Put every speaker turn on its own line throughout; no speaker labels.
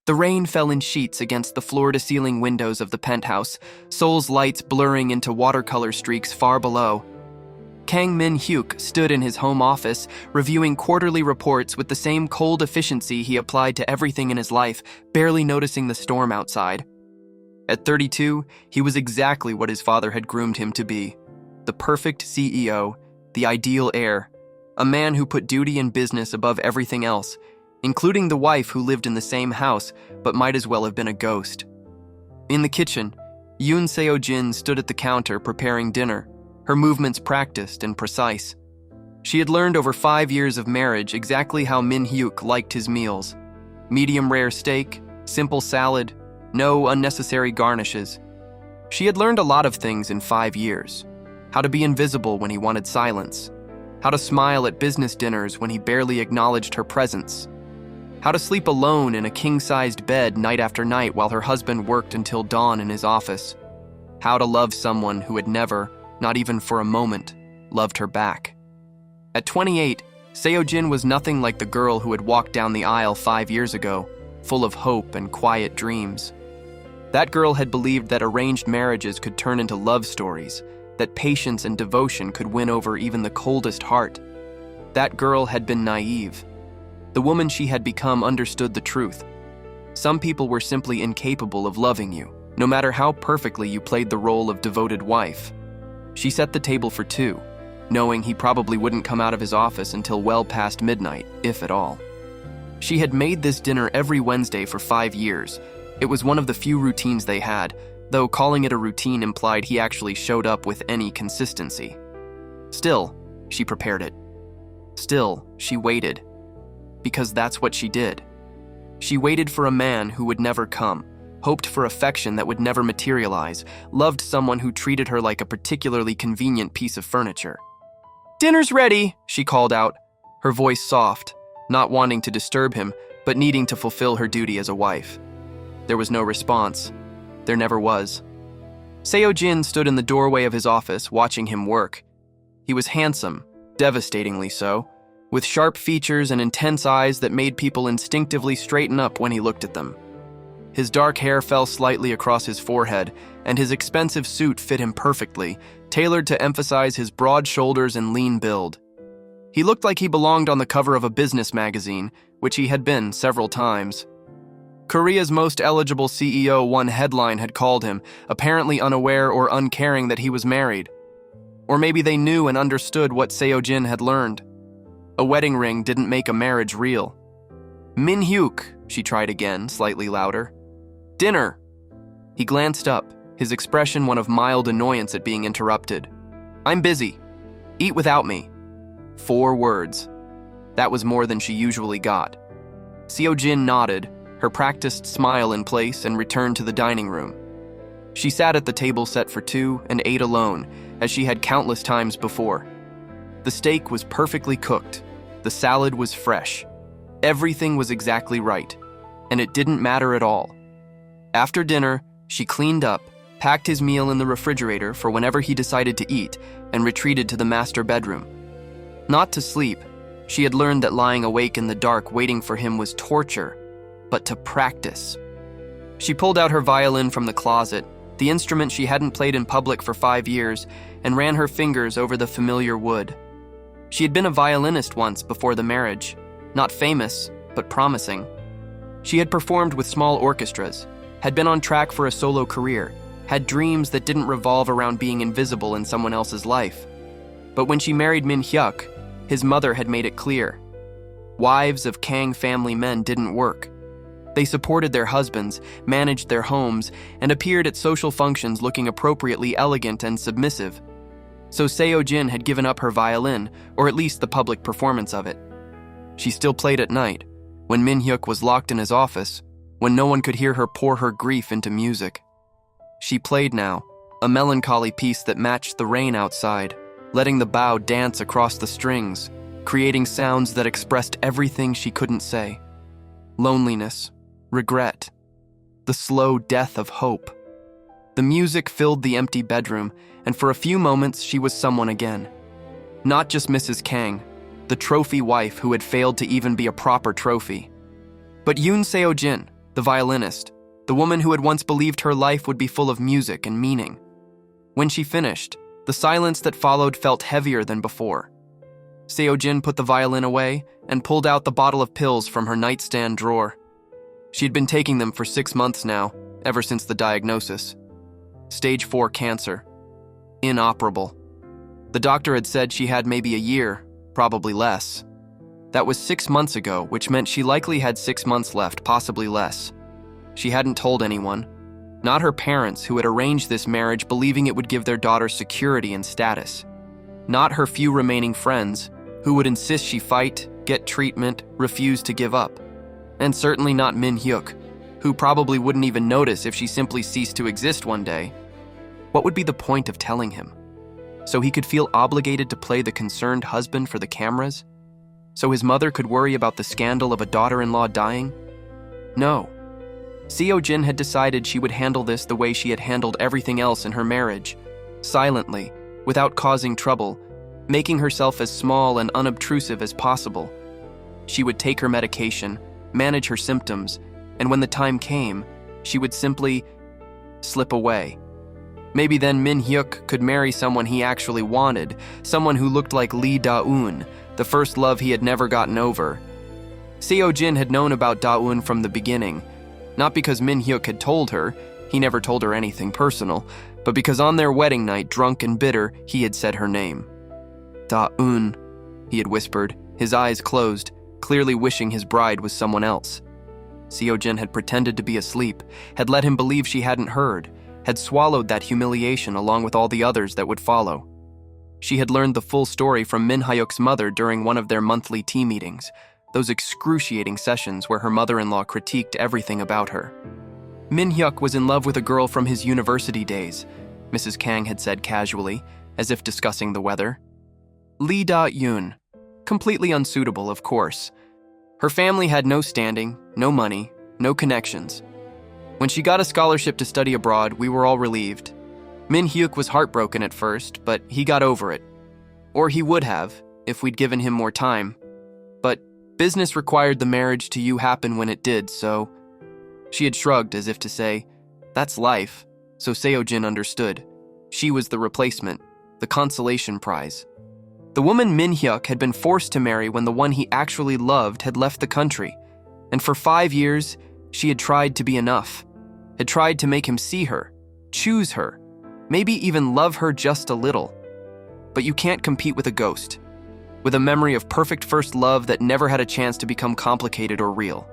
The rain fell in sheets against the floor-to-ceiling windows of the penthouse, Seoul's lights blurring into watercolor streaks far below. Kang Min-Hyuk stood in his home office, reviewing quarterly reports with the same cold efficiency he applied to everything in his life, barely noticing the storm outside. At 32, he was exactly what his father had groomed him to be: the perfect CEO, the ideal heir, a man who put duty and business above everything else, including the wife who lived in the same house but might as well have been a ghost. In the kitchen, Yoon Seo-Jin stood at the counter preparing dinner, her movements practiced and precise. She had learned over 5 years of marriage exactly how Min-Hyuk liked his meals: medium-rare steak, simple salad, no unnecessary garnishes. She had learned a lot of things in 5 years: how to be invisible when he wanted silence, how to smile at business dinners when he barely acknowledged her presence, how to sleep alone in a king-sized bed night after night while her husband worked until dawn in his office, how to love someone who had never, not even for a moment, loved her back. At 28, Seo-Jin was nothing like the girl who had walked down the aisle 5 years ago, full of hope and quiet dreams. That girl had believed that arranged marriages could turn into love stories, that patience and devotion could win over even the coldest heart. That girl had been naive. The woman she had become understood the truth. Some people were simply incapable of loving you, no matter how perfectly you played the role of devoted wife. She set the table for two, knowing he probably wouldn't come out of his office until well past midnight, if at all. She had made this dinner every Wednesday for 5 years. It was one of the few routines they had, though calling it a routine implied he actually showed up with any consistency. Still, she prepared it. Still, she waited. Because that's what she did. She waited for a man who would never come, hoped for affection that would never materialize, loved someone who treated her like a particularly convenient piece of furniture. "Dinner's ready," she called out, her voice soft, not wanting to disturb him, but needing to fulfill her duty as a wife. There was no response. There never was. Seo-Jin stood in the doorway of his office, watching him work. He was handsome, devastatingly so, with sharp features and intense eyes that made people instinctively straighten up when he looked at them. His dark hair fell slightly across his forehead, and his expensive suit fit him perfectly, tailored to emphasize his broad shoulders and lean build. He looked like he belonged on the cover of a business magazine, which he had been several times. Korea's most eligible CEO, one headline had called him, apparently unaware or uncaring that he was married. Or maybe they knew and understood what Seo-Jin had learned. A wedding ring didn't make a marriage real. "Min-Hyuk," she tried again, slightly louder. "Dinner." He glanced up, his expression one of mild annoyance at being interrupted. "I'm busy. Eat without me." 4 words. That was more than she usually got. Seo-Jin nodded, her practiced smile in place, and returned to the dining room. She sat at the table set for 2 and ate alone, as she had countless times before. The steak was perfectly cooked. The salad was fresh. Everything was exactly right, and it didn't matter at all. After dinner, she cleaned up, packed his meal in the refrigerator for whenever he decided to eat, and retreated to the master bedroom. Not to sleep. She had learned that lying awake in the dark waiting for him was torture, but to practice. She pulled out her violin from the closet, the instrument she hadn't played in public for 5 years, and ran her fingers over the familiar wood. She had been a violinist once before the marriage, not famous, but promising. She had performed with small orchestras, had been on track for a solo career, had dreams that didn't revolve around being invisible in someone else's life. But when she married Min-Hyuk, his mother had made it clear. Wives of Kang family men didn't work. They supported their husbands, managed their homes, and appeared at social functions looking appropriately elegant and submissive. So Seo-Jin had given up her violin, or at least the public performance of it. She still played at night, when Min-Hyuk was locked in his office, when no one could hear her pour her grief into music. She played now, a melancholy piece that matched the rain outside, letting the bow dance across the strings, creating sounds that expressed everything she couldn't say. Loneliness, regret, the slow death of hope. The music filled the empty bedroom, and for a few moments she was someone again. Not just Mrs. Kang, the trophy wife who had failed to even be a proper trophy, but Yoon Seo-Jin, the violinist, the woman who had once believed her life would be full of music and meaning. When she finished, the silence that followed felt heavier than before. Seo-Jin put the violin away and pulled out the bottle of pills from her nightstand drawer. She'd been taking them for 6 months now, ever since the diagnosis. Stage 4 cancer. Inoperable. The doctor had said she had maybe a year, probably less. That was 6 months ago, which meant she likely had 6 months left, possibly less. She hadn't told anyone. Not her parents, who had arranged this marriage believing it would give their daughter security and status. Not her few remaining friends, who would insist she fight, get treatment, refuse to give up. And certainly not Min-Hyuk, who probably wouldn't even notice if she simply ceased to exist one day. What would be the point of telling him? So he could feel obligated to play the concerned husband for the cameras? So his mother could worry about the scandal of a daughter-in-law dying? No. Seo-Jin had decided she would handle this the way she had handled everything else in her marriage, silently, without causing trouble, making herself as small and unobtrusive as possible. She would take her medication, manage her symptoms, and when the time came, she would simply slip away. Maybe then Min-Hyuk could marry someone he actually wanted, someone who looked like Lee Da-eun, the first love he had never gotten over. Seo-Jin had known about Da-eun from the beginning, not because Min-Hyuk had told her, he never told her anything personal, but because on their wedding night, drunk and bitter, he had said her name. Da-eun, he had whispered, his eyes closed, clearly wishing his bride was someone else. Seo-Jin had pretended to be asleep, had let him believe she hadn't heard, had swallowed that humiliation along with all the others that would follow. She had learned the full story from Min-Hyuk's mother during one of their monthly tea meetings, those excruciating sessions where her mother-in-law critiqued everything about her. Min-Hyuk was in love with a girl from his university days, Mrs. Kang had said casually, as if discussing the weather. Lee Da-eun, completely unsuitable, of course. Her family had no standing, no money, no connections. When she got a scholarship to study abroad, we were all relieved. Min-Hyuk was heartbroken at first, but he got over it. Or he would have, if we'd given him more time. But business required the marriage to you happen when it did, so... She had shrugged as if to say, that's life, so Seo-Jin understood. She was the replacement, the consolation prize. The woman Min-Hyuk had been forced to marry when the one he actually loved had left the country, and for 5 years, she had tried to be enough, had tried to make him see her, choose her, maybe even love her just a little. But you can't compete with a ghost, with a memory of perfect first love that never had a chance to become complicated or real.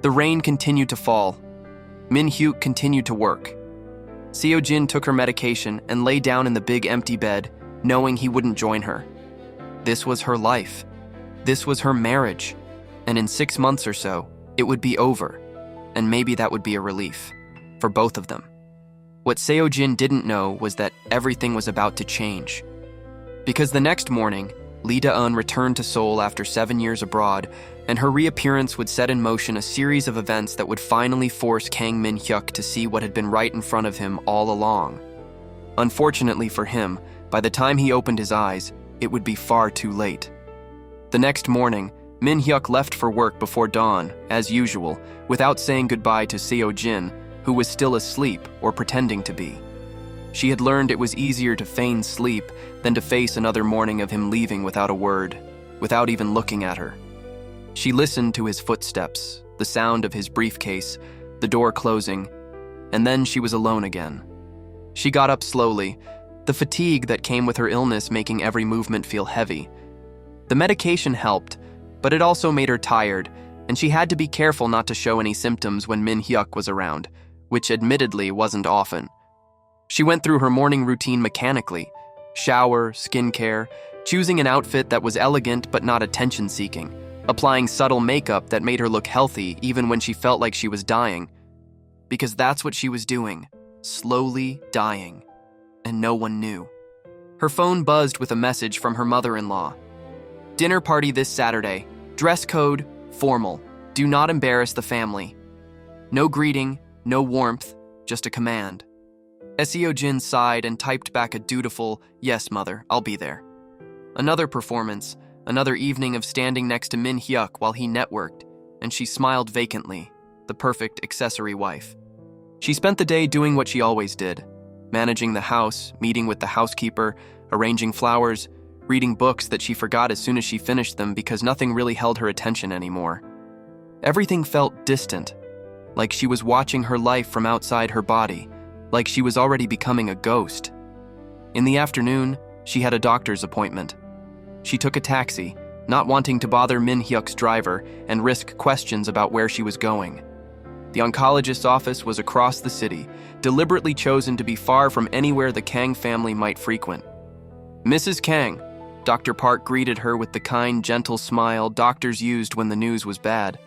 The rain continued to fall. Min-Hyuk continued to work. Seo-Jin took her medication and lay down in the big empty bed, knowing he wouldn't join her. This was her life. This was her marriage. And in 6 months or so, it would be over. And maybe that would be a relief. For both of them. What Seo-Jin didn't know was that everything was about to change. Because the next morning, Lee Da-eun returned to Seoul after 7 years abroad, and her reappearance would set in motion a series of events that would finally force Kang Min-Hyuk to see what had been right in front of him all along. Unfortunately for him, by the time he opened his eyes, it would be far too late. The next morning, Min-Hyuk left for work before dawn, as usual, without saying goodbye to Seo-Jin, who was still asleep or pretending to be. She had learned it was easier to feign sleep than to face another morning of him leaving without a word, without even looking at her. She listened to his footsteps, the sound of his briefcase, the door closing, and then she was alone again. She got up slowly, the fatigue that came with her illness making every movement feel heavy. The medication helped, but it also made her tired, and she had to be careful not to show any symptoms when Min-Hyuk was around, which admittedly wasn't often. She went through her morning routine mechanically, shower, skincare, choosing an outfit that was elegant but not attention-seeking, applying subtle makeup that made her look healthy even when she felt like she was dying. Because that's what she was doing, slowly dying, and no one knew. Her phone buzzed with a message from her mother-in-law. Dinner party this Saturday. Dress code, formal. Do not embarrass the family. No greeting, no warmth, just a command. Seo-Jin sighed and typed back a dutiful, yes, mother, I'll be there. Another performance, another evening of standing next to Min-Hyuk while he networked, and she smiled vacantly. the perfect accessory wife. She spent the day doing what she always did, managing the house, meeting with the housekeeper, arranging flowers, reading books that she forgot as soon as she finished them because nothing really held her attention anymore. Everything felt distant, like she was watching her life from outside her body, like she was already becoming a ghost. In the afternoon, she had a doctor's appointment. She took a taxi, not wanting to bother Min-Hyuk's driver and risk questions about where she was going. The oncologist's office was across the city, deliberately chosen to be far from anywhere the Kang family might frequent. "Mrs. Kang," Dr. Park greeted her with the kind, gentle smile doctors used when the news was bad.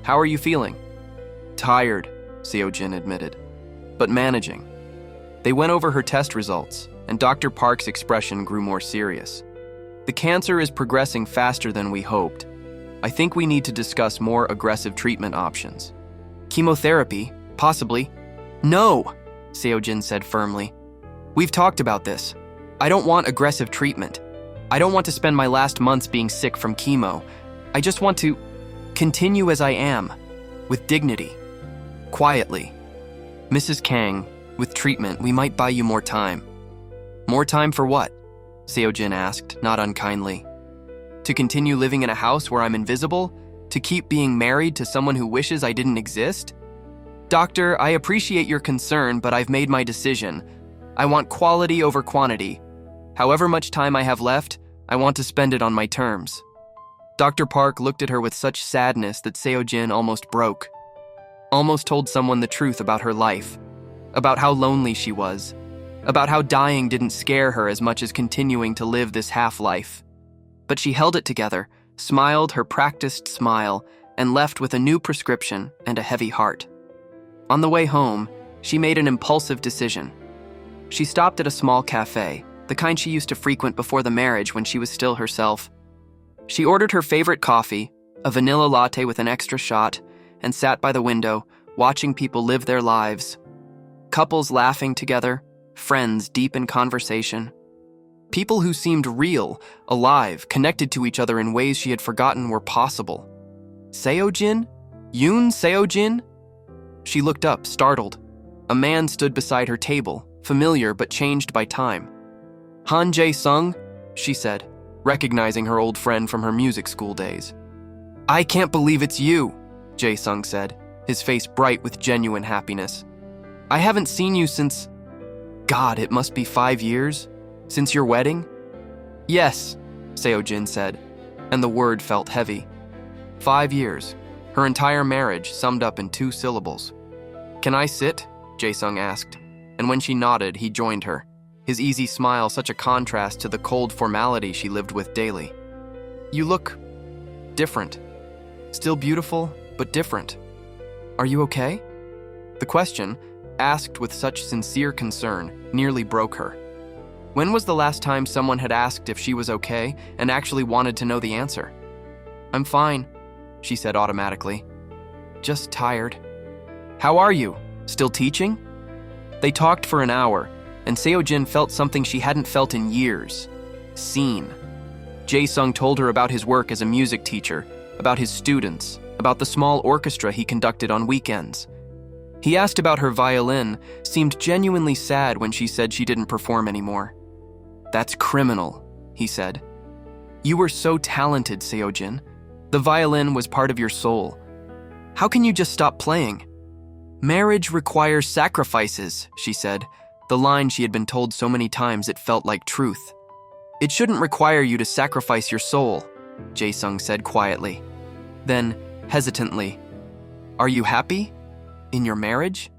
"How are you feeling?" "Tired," Seo-Jin admitted, "but managing." They went over her test results, and Dr. Park's expression grew more serious. "The cancer is progressing faster than we hoped. I think we need to discuss more aggressive treatment options." "Chemotherapy, possibly." "No," Seo-Jin said firmly. "We've talked about this. I don't want aggressive treatment. I don't want to spend my last months being sick from chemo. I just want to continue as I am, with dignity, quietly. Mrs. Kang, with treatment, we might buy you more time." "More time for what?" Seo-Jin asked, not unkindly. "To continue living in a house where I'm invisible? To keep being married to someone who wishes I didn't exist?" "Doctor, I appreciate your concern, but I've made my decision. I want quality over quantity. However much time I have left, I want to spend it on my terms." Dr. Park looked at her with such sadness that Seo-Jin almost broke. Almost told someone the truth about her life, about how lonely she was, about how dying didn't scare her as much as continuing to live this half-life. But she held it together, smiled her practiced smile, and left with a new prescription and a heavy heart. On the way home, she made an impulsive decision. She stopped at a small cafe, the kind she used to frequent before the marriage when she was still herself. She ordered her favorite coffee, a vanilla latte with an extra shot, and sat by the window, watching people live their lives. Couples laughing together, friends deep in conversation. People who seemed real, alive, connected to each other in ways she had forgotten were possible. Seo-Jin? Yoon Seo-Jin? She looked up, startled. A man stood beside her table, familiar but changed by time. "Han Jae-sung," she said, recognizing her old friend from her music school days. "I can't believe it's you," Jae-sung said, his face bright with genuine happiness. "I haven't seen you since... God, it must be 5 years? Since your wedding?" "Yes," Seo-Jin said, and the word felt heavy. 5 years, her entire marriage summed up in 2 syllables. "Can I sit?" Jae-sung asked, and when she nodded, he joined her, his easy smile such a contrast to the cold formality she lived with daily. "You look... different. Still beautiful, but different. Are you okay?" The question, asked with such sincere concern, nearly broke her. When was the last time someone had asked if she was okay and actually wanted to know the answer? "I'm fine," she said automatically. "Just tired." "How are you? Still teaching?" They talked for an hour, and Seo-Jin felt something she hadn't felt in years. Seen. Jae-sung told her about his work as a music teacher, about his students, about the small orchestra he conducted on weekends. He asked about her violin, seemed genuinely sad when she said she didn't perform anymore. "That's criminal," he said. "You were so talented, Seo-Jin. The violin was part of your soul. How can you just stop playing?" "Marriage requires sacrifices," she said, the line she had been told so many times it felt like truth. "It shouldn't require you to sacrifice your soul," Jae-sung said quietly. Then, hesitantly, "Are you happy? In your marriage?"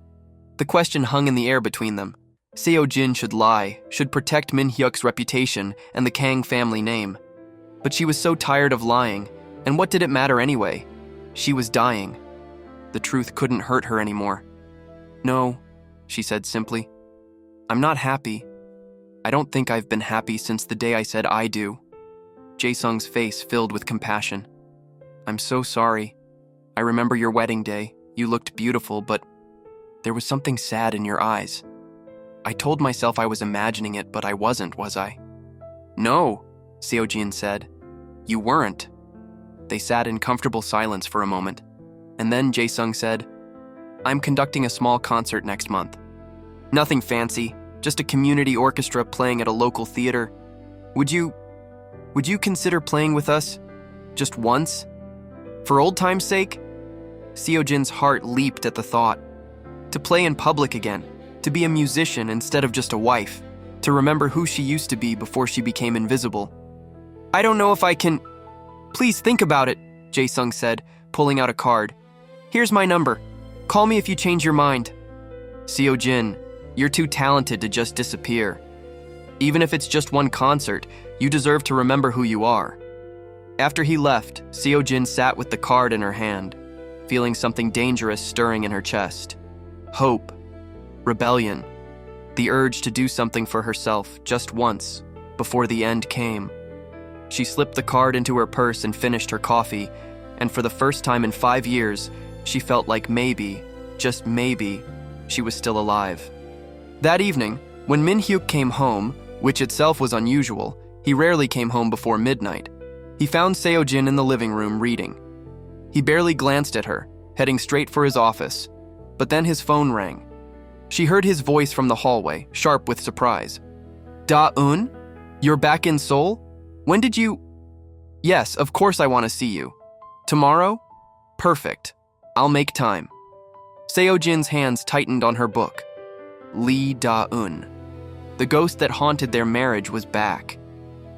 The question hung in the air between them. Seo-Jin should lie, should protect Min-Hyuk's reputation and the Kang family name. But she was so tired of lying, and what did it matter anyway? She was dying. The truth couldn't hurt her anymore. "No," she said simply. "I'm not happy. I don't think I've been happy since the day I said I do." Jae-sung's face filled with compassion. "I'm so sorry. I remember your wedding day. You looked beautiful, but there was something sad in your eyes. I told myself I was imagining it, but I wasn't, was I?" "No," Seo-Jin said. "You weren't." They sat in comfortable silence for a moment, and then Jae-sung said, I'm conducting a small concert next month. Nothing fancy, just a community orchestra playing at a local theater. Would you consider playing with us? Just once? For old time's sake?" Seo-Jin's heart leaped at the thought. To play in public again, to be a musician instead of just a wife, to remember who she used to be before she became invisible. "I don't know if I can." "Please think about it," Jae-sung said, pulling out a card. "Here's my number. Call me if you change your mind." "Seo-Jin, you're too talented to just disappear. Even if it's just one concert, you deserve to remember who you are." After he left, Seo-Jin sat with the card in her hand, feeling something dangerous stirring in her chest. Hope, rebellion, the urge to do something for herself just once, before the end came. She slipped the card into her purse and finished her coffee, and for the first time in 5 years, she felt like maybe, just maybe, she was still alive. That evening, when Min-Hyuk came home, which itself was unusual, he rarely came home before midnight, he found Seo-Jin in the living room reading. He barely glanced at her, heading straight for his office, but then his phone rang. She heard his voice from the hallway, sharp with surprise. "Da-eun? You're back in Seoul? When did you—" "Yes, of course I want to see you. Tomorrow? Perfect. I'll make time." Seo-Jin's hands tightened on her book. Lee Da-eun. The ghost that haunted their marriage was back.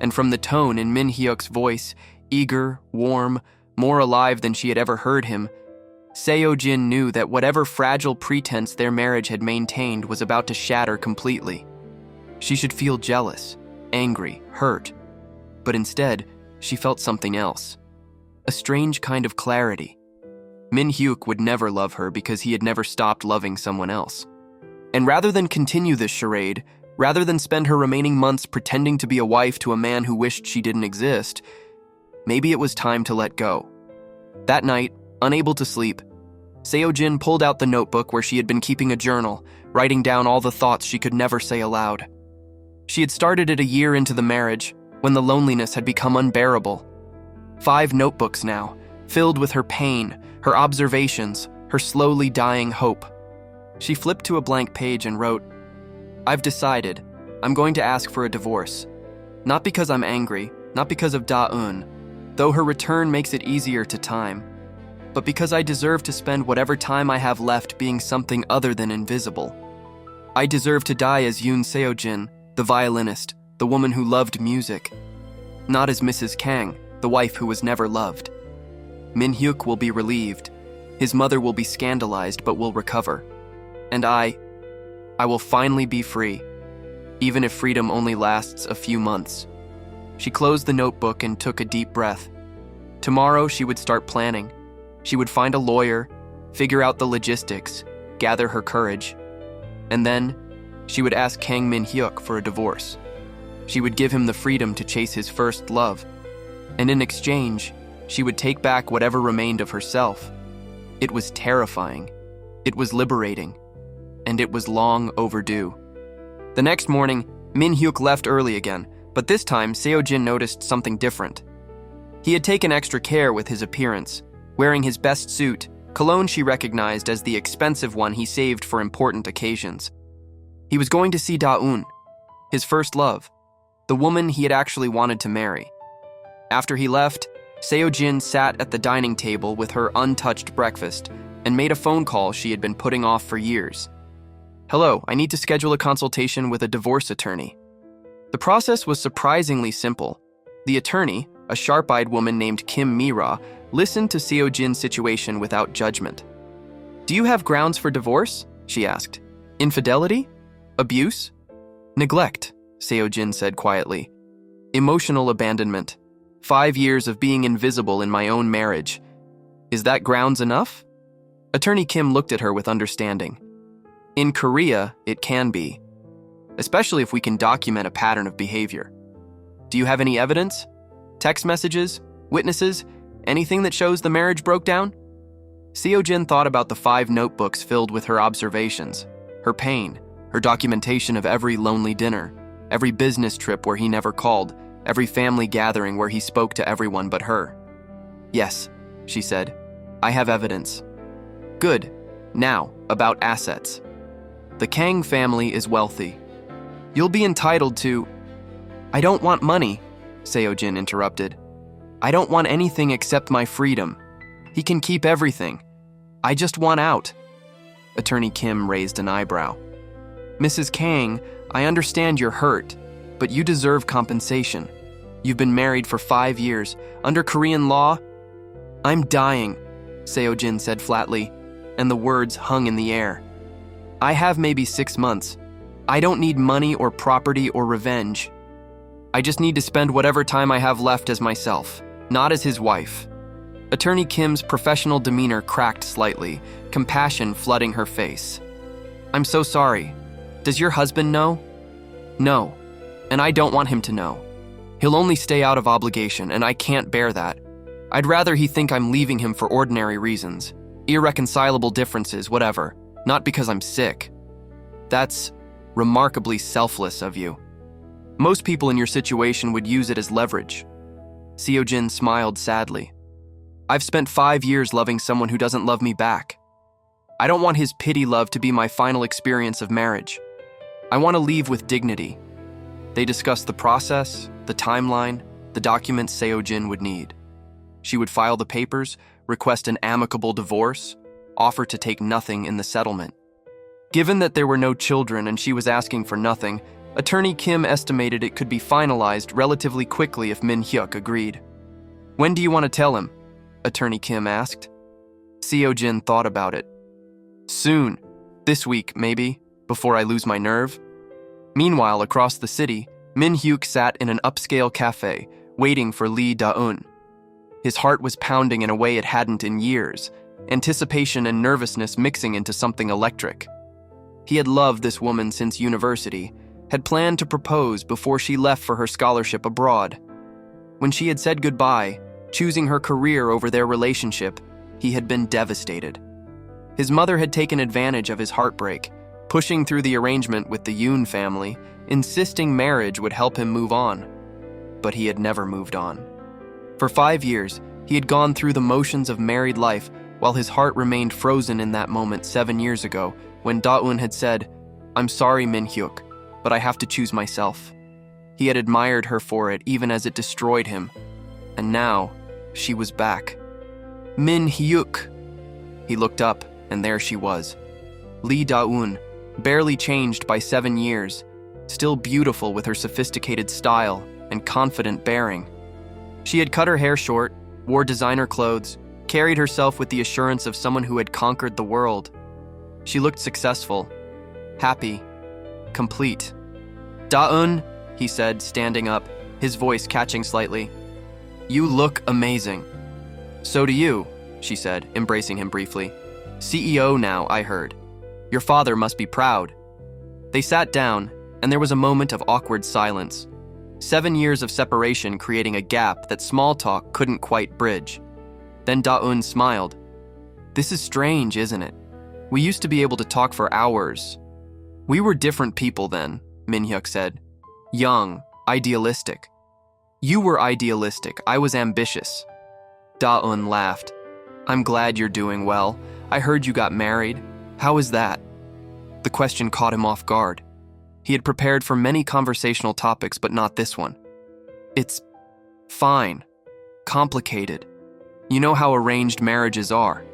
And from the tone in Min-Hyuk's voice, eager, warm, more alive than she had ever heard him, Seo-Jin knew that whatever fragile pretense their marriage had maintained was about to shatter completely. She should feel jealous, angry, hurt. But instead, she felt something else. A strange kind of clarity. Min-Hyuk would never love her because he had never stopped loving someone else. And rather than continue this charade, rather than spend her remaining months pretending to be a wife to a man who wished she didn't exist, maybe it was time to let go. That night, unable to sleep, Seo-Jin pulled out the notebook where she had been keeping a journal, writing down all the thoughts she could never say aloud. She had started it a year into the marriage, when the loneliness had become unbearable. 5 notebooks now, filled with her pain, her observations, her slowly dying hope. She flipped to a blank page and wrote, "I've decided. I'm going to ask for a divorce. Not because I'm angry, not because of Da-eun, though her return makes it easier to time, but because I deserve to spend whatever time I have left being something other than invisible. I deserve to die as Yoon Seo-Jin, the violinist, the woman who loved music. Not as Mrs. Kang, the wife who was never loved. Min-Hyuk will be relieved. His mother will be scandalized but will recover. And I will finally be free, even if freedom only lasts a few months." She closed the notebook and took a deep breath. Tomorrow she would start planning. She would find a lawyer, figure out the logistics, gather her courage. And then, she would ask Kang Min-Hyuk for a divorce. She would give him the freedom to chase his first love. And in exchange, she would take back whatever remained of herself. It was terrifying. It was liberating. And it was long overdue. The next morning, Min-Hyuk left early again, but this time Seo-Jin noticed something different. He had taken extra care with his appearance, wearing his best suit, cologne she recognized as the expensive one he saved for important occasions. He was going to see Da-eun, his first love, the woman he had actually wanted to marry. After he left, Seo-Jin sat at the dining table with her untouched breakfast and made a phone call she had been putting off for years. "Hello, I need to schedule a consultation with a divorce attorney." The process was surprisingly simple. The attorney, a sharp-eyed woman named Kim Mi-ra, listened to Seo-Jin's situation without judgment. "Do you have grounds for divorce?" she asked. "Infidelity? Abuse? Neglect," Seo-Jin said quietly. "Emotional abandonment. 5 years of being invisible in my own marriage. Is that grounds enough?" Attorney Kim looked at her with understanding. "In Korea, it can be, especially if we can document a pattern of behavior. Do you have any evidence? Text messages? Witnesses? Anything that shows the marriage broke down?" Seo-Jin thought about the 5 notebooks filled with her observations, her pain, her documentation of every lonely dinner, every business trip where he never called, every family gathering where he spoke to everyone but her. "Yes," she said, "I have evidence." "Good. Now, about assets. The Kang family is wealthy. You'll be entitled to... I don't want money, Seo-Jin interrupted. I don't want anything except my freedom. He can keep everything. I just want out. Attorney Kim raised an eyebrow. Mrs. Kang, I understand you're hurt, but you deserve compensation. You've been married for 5 years. Under Korean law, I'm dying, Seo-Jin said flatly, and the words hung in the air. I have maybe 6 months. I don't need money or property or revenge. I just need to spend whatever time I have left as myself, not as his wife. Attorney Kim's professional demeanor cracked slightly, compassion flooding her face. I'm so sorry. Does your husband know? No, and I don't want him to know. He'll only stay out of obligation, and I can't bear that. I'd rather he think I'm leaving him for ordinary reasons, irreconcilable differences, whatever, not because I'm sick. That's remarkably selfless of you. Most people in your situation would use it as leverage. Seo-Jin smiled sadly. I've spent 5 years loving someone who doesn't love me back. I don't want his pity love to be my final experience of marriage. I want to leave with dignity. They discussed the process, the timeline, the documents Seo-Jin would need. She would file the papers, request an amicable divorce, offer to take nothing in the settlement. Given that there were no children and she was asking for nothing, Attorney Kim estimated it could be finalized relatively quickly if Min-Hyuk agreed. When do you want to tell him? Attorney Kim asked. Seo-Jin thought about it. Soon. This week, maybe, before I lose my nerve. Meanwhile, across the city, Min-Hyuk sat in an upscale cafe, waiting for Lee Da-eun. His heart was pounding in a way it hadn't in years, anticipation and nervousness mixing into something electric. He had loved this woman since university, had planned to propose before she left for her scholarship abroad. When she had said goodbye, choosing her career over their relationship, he had been devastated. His mother had taken advantage of his heartbreak, pushing through the arrangement with the Yoon family, insisting marriage would help him move on. But he had never moved on. For 5 years, he had gone through the motions of married life while his heart remained frozen in that moment 7 years ago when Da-eun had said, I'm sorry, Min-Hyuk, but I have to choose myself. He had admired her for it even as it destroyed him. And now, she was back. Min-Hyuk! He looked up, and there she was. Lee Da-eun, barely changed by 7 years, still beautiful with her sophisticated style and confident bearing. She had cut her hair short, wore designer clothes, carried herself with the assurance of someone who had conquered the world. She looked successful, happy, complete. Da-eun, he said, standing up, his voice catching slightly. You look amazing. So do you, she said, embracing him briefly. CEO now, I heard. Your father must be proud. They sat down, and there was a moment of awkward silence. 7 years of separation creating a gap that small talk couldn't quite bridge. Then Da-eun smiled. This is strange, isn't it? We used to be able to talk for hours. We were different people then, Min-Hyuk said. Young, idealistic. You were idealistic, I was ambitious. Da-eun laughed. I'm glad you're doing well. I heard you got married. How is that? The question caught him off guard. He had prepared for many conversational topics, but not this one. It's fine. Complicated. You know how arranged marriages are.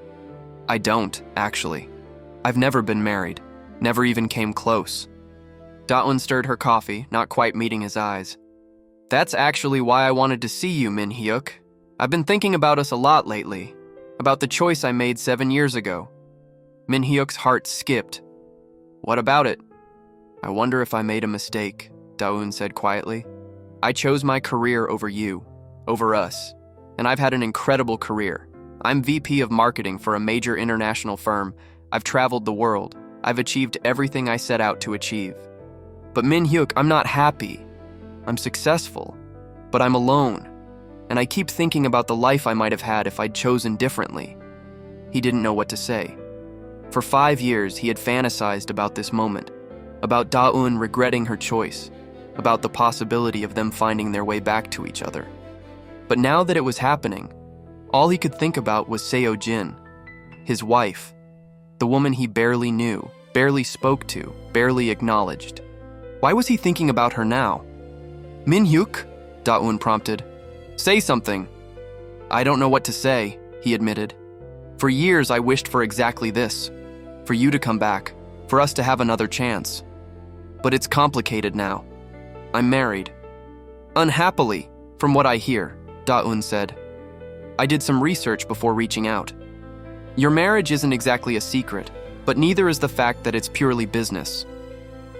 I don't, actually. I've never been married. Never even came close. Da-eun stirred her coffee, not quite meeting his eyes. That's actually why I wanted to see you, Min-Hyuk. I've been thinking about us a lot lately. About the choice I made 7 years ago. Min-Hyuk's heart skipped. What about it? I wonder if I made a mistake, Da-eun said quietly. I chose my career over you, over us, and I've had an incredible career. I'm VP of marketing for a major international firm. I've traveled the world. I've achieved everything I set out to achieve. But Min-Hyuk, I'm not happy. I'm successful, but I'm alone, and I keep thinking about the life I might have had if I'd chosen differently. He didn't know what to say. For 5 years, he had fantasized about this moment, about Da-eun regretting her choice, about the possibility of them finding their way back to each other. But now that it was happening, all he could think about was Seo-Jin, his wife, The woman he barely knew, barely spoke to, barely acknowledged. Why was he thinking about her now? Min-Hyuk? Da-eun prompted. Say something. I don't know what to say, he admitted. For years I wished for exactly this. For you to come back, for us to have another chance. But it's complicated now. I'm married. Unhappily, from what I hear, Da-eun said. I did some research before reaching out. Your marriage isn't exactly a secret, but neither is the fact that it's purely business.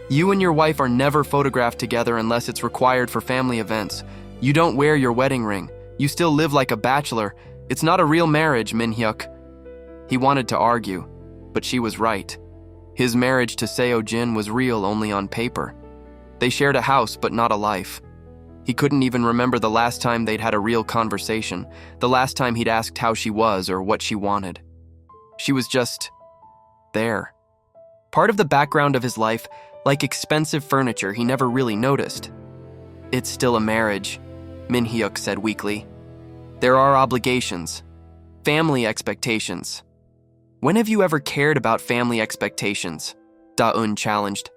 You and your wife are never photographed together unless it's required for family events. You don't wear your wedding ring. You still live like a bachelor. It's not a real marriage, Min-Hyuk. He wanted to argue, but she was right. His marriage to Seo-Jin was real only on paper. They shared a house, but not a life. He couldn't even remember the last time they'd had a real conversation, the last time he'd asked how she was or what she wanted. She was just there. Part of the background of his life, like expensive furniture he never really noticed. It's still a marriage, Min-Hyuk said weakly. There are obligations, family expectations. When have you ever cared about family expectations? Da-eun challenged.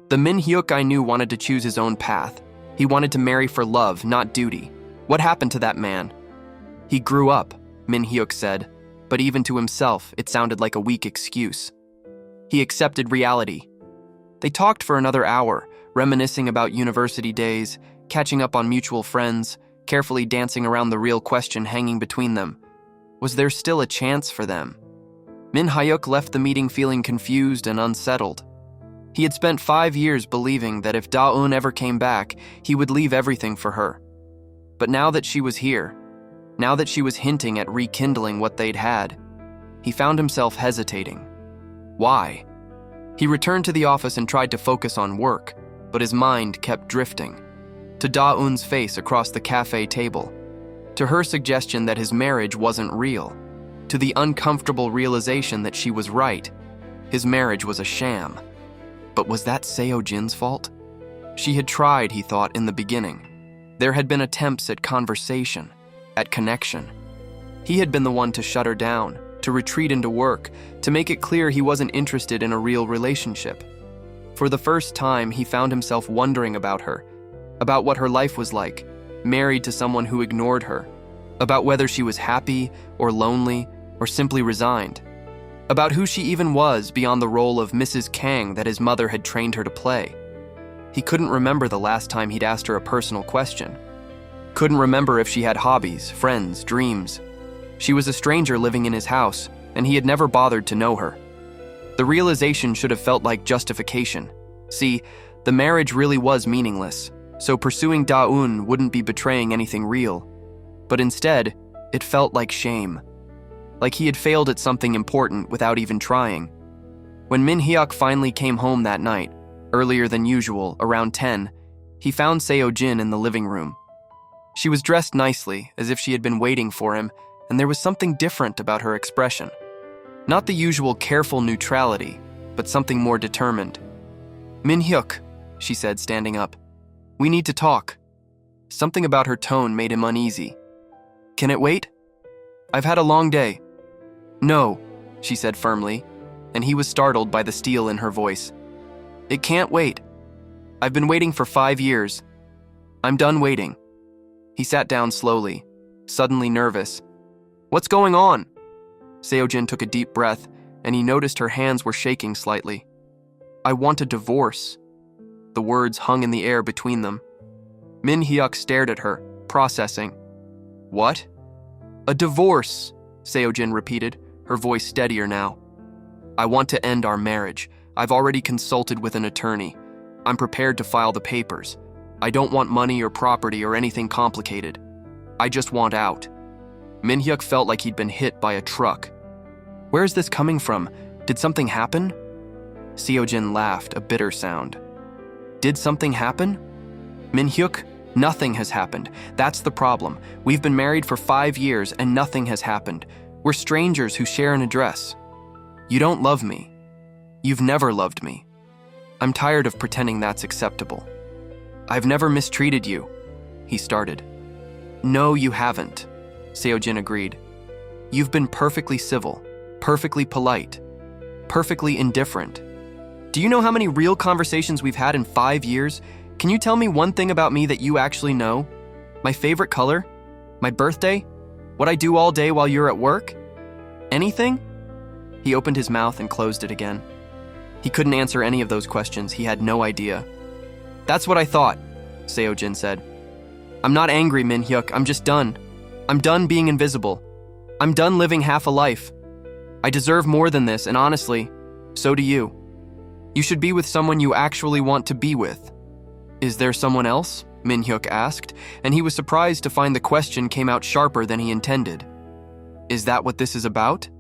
The Min-Hyuk I knew wanted to choose his own path. He wanted to marry for love, not duty. What happened to that man? He grew up, Min-Hyuk said, but even to himself, it sounded like a weak excuse. He accepted reality. They talked for another hour, reminiscing about university days, catching up on mutual friends, carefully dancing around the real question hanging between them. Was there still a chance for them? Min-Hyuk left the meeting feeling confused and unsettled. He had spent 5 years believing that if Da-eun ever came back, he would leave everything for her. But now that she was here, now that she was hinting at rekindling what they'd had, he found himself hesitating. Why? He returned to the office and tried to focus on work, but his mind kept drifting. To Da-eun's face across the cafe table, to her suggestion that his marriage wasn't real, to the uncomfortable realization that she was right. His marriage was a sham. But was that Seo-Jin's fault? She had tried, he thought, in the beginning. There had been attempts at conversation, at connection. He had been the one to shut her down, to retreat into work, to make it clear he wasn't interested in a real relationship. For the first time, he found himself wondering about her, about what her life was like, married to someone who ignored her, about whether she was happy or lonely or simply resigned, about who she even was beyond the role of Mrs. Kang that his mother had trained her to play. He couldn't remember the last time he'd asked her a personal question. Couldn't remember if she had hobbies, friends, dreams. She was a stranger living in his house, and he had never bothered to know her. The realization should have felt like justification. See, the marriage really was meaningless, so pursuing Da-eun wouldn't be betraying anything real. But instead, it felt like shame. Like he had failed at something important without even trying. When Min-Hyuk finally came home that night, earlier than usual, around 10, he found Seo-Jin in the living room. She was dressed nicely, as if she had been waiting for him, and there was something different about her expression. Not the usual careful neutrality, but something more determined. Min-Hyuk, she said, standing up. We need to talk. Something about her tone made him uneasy. Can it wait? I've had a long day. No, she said firmly, and he was startled by the steel in her voice. It can't wait. I've been waiting for 5 years. I'm done waiting. He sat down slowly, suddenly nervous. What's going on? Seo-Jin took a deep breath, and he noticed her hands were shaking slightly. I want a divorce. The words hung in the air between them. Min-Hyuk stared at her, processing. What? A divorce, Seo-Jin repeated, her voice steadier now. I want to end our marriage. I've already consulted with an attorney. I'm prepared to file the papers. I don't want money or property or anything complicated. I just want out. Min-Hyuk felt like he'd been hit by a truck. Where's this coming from? Did something happen? Seo-Jin laughed, a bitter sound. Did something happen? Min-Hyuk, nothing has happened. That's the problem. We've been married for 5 years and nothing has happened. We're strangers who share an address. You don't love me. You've never loved me. I'm tired of pretending that's acceptable. I've never mistreated you, he started. No, you haven't, Seo-Jin agreed. You've been perfectly civil, perfectly polite. perfectly indifferent. Do you know how many real conversations we've had in 5 years? Can you tell me one thing about me that you actually know? My favorite color? My birthday? What I do all day while you're at work? Anything?" He opened his mouth and closed it again. He couldn't answer any of those questions. He had no idea. "That's what I thought," Seo-Jin said. "I'm not angry, Min-Hyuk. I'm just done. I'm done being invisible. I'm done living half a life. I deserve more than this, and honestly, so do you. You should be with someone you actually want to be with." "Is there someone else?" Min-Hyuk asked, and he was surprised to find the question came out sharper than he intended. "Is that what this is about?"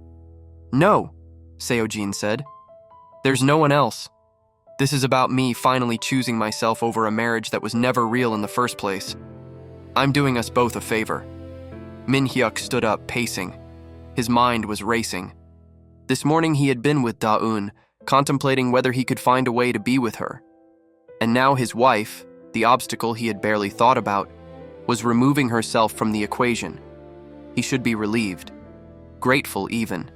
"No," Seo-Jin said. "There's no one else. This is about me finally choosing myself over a marriage that was never real in the first place. I'm doing us both a favor." Min-Hyuk stood up, pacing. His mind was racing. This morning he had been with Da-eun, contemplating whether he could find a way to be with her. And now his wife, the obstacle he had barely thought about, was removing herself from the equation. He should be relieved, grateful even.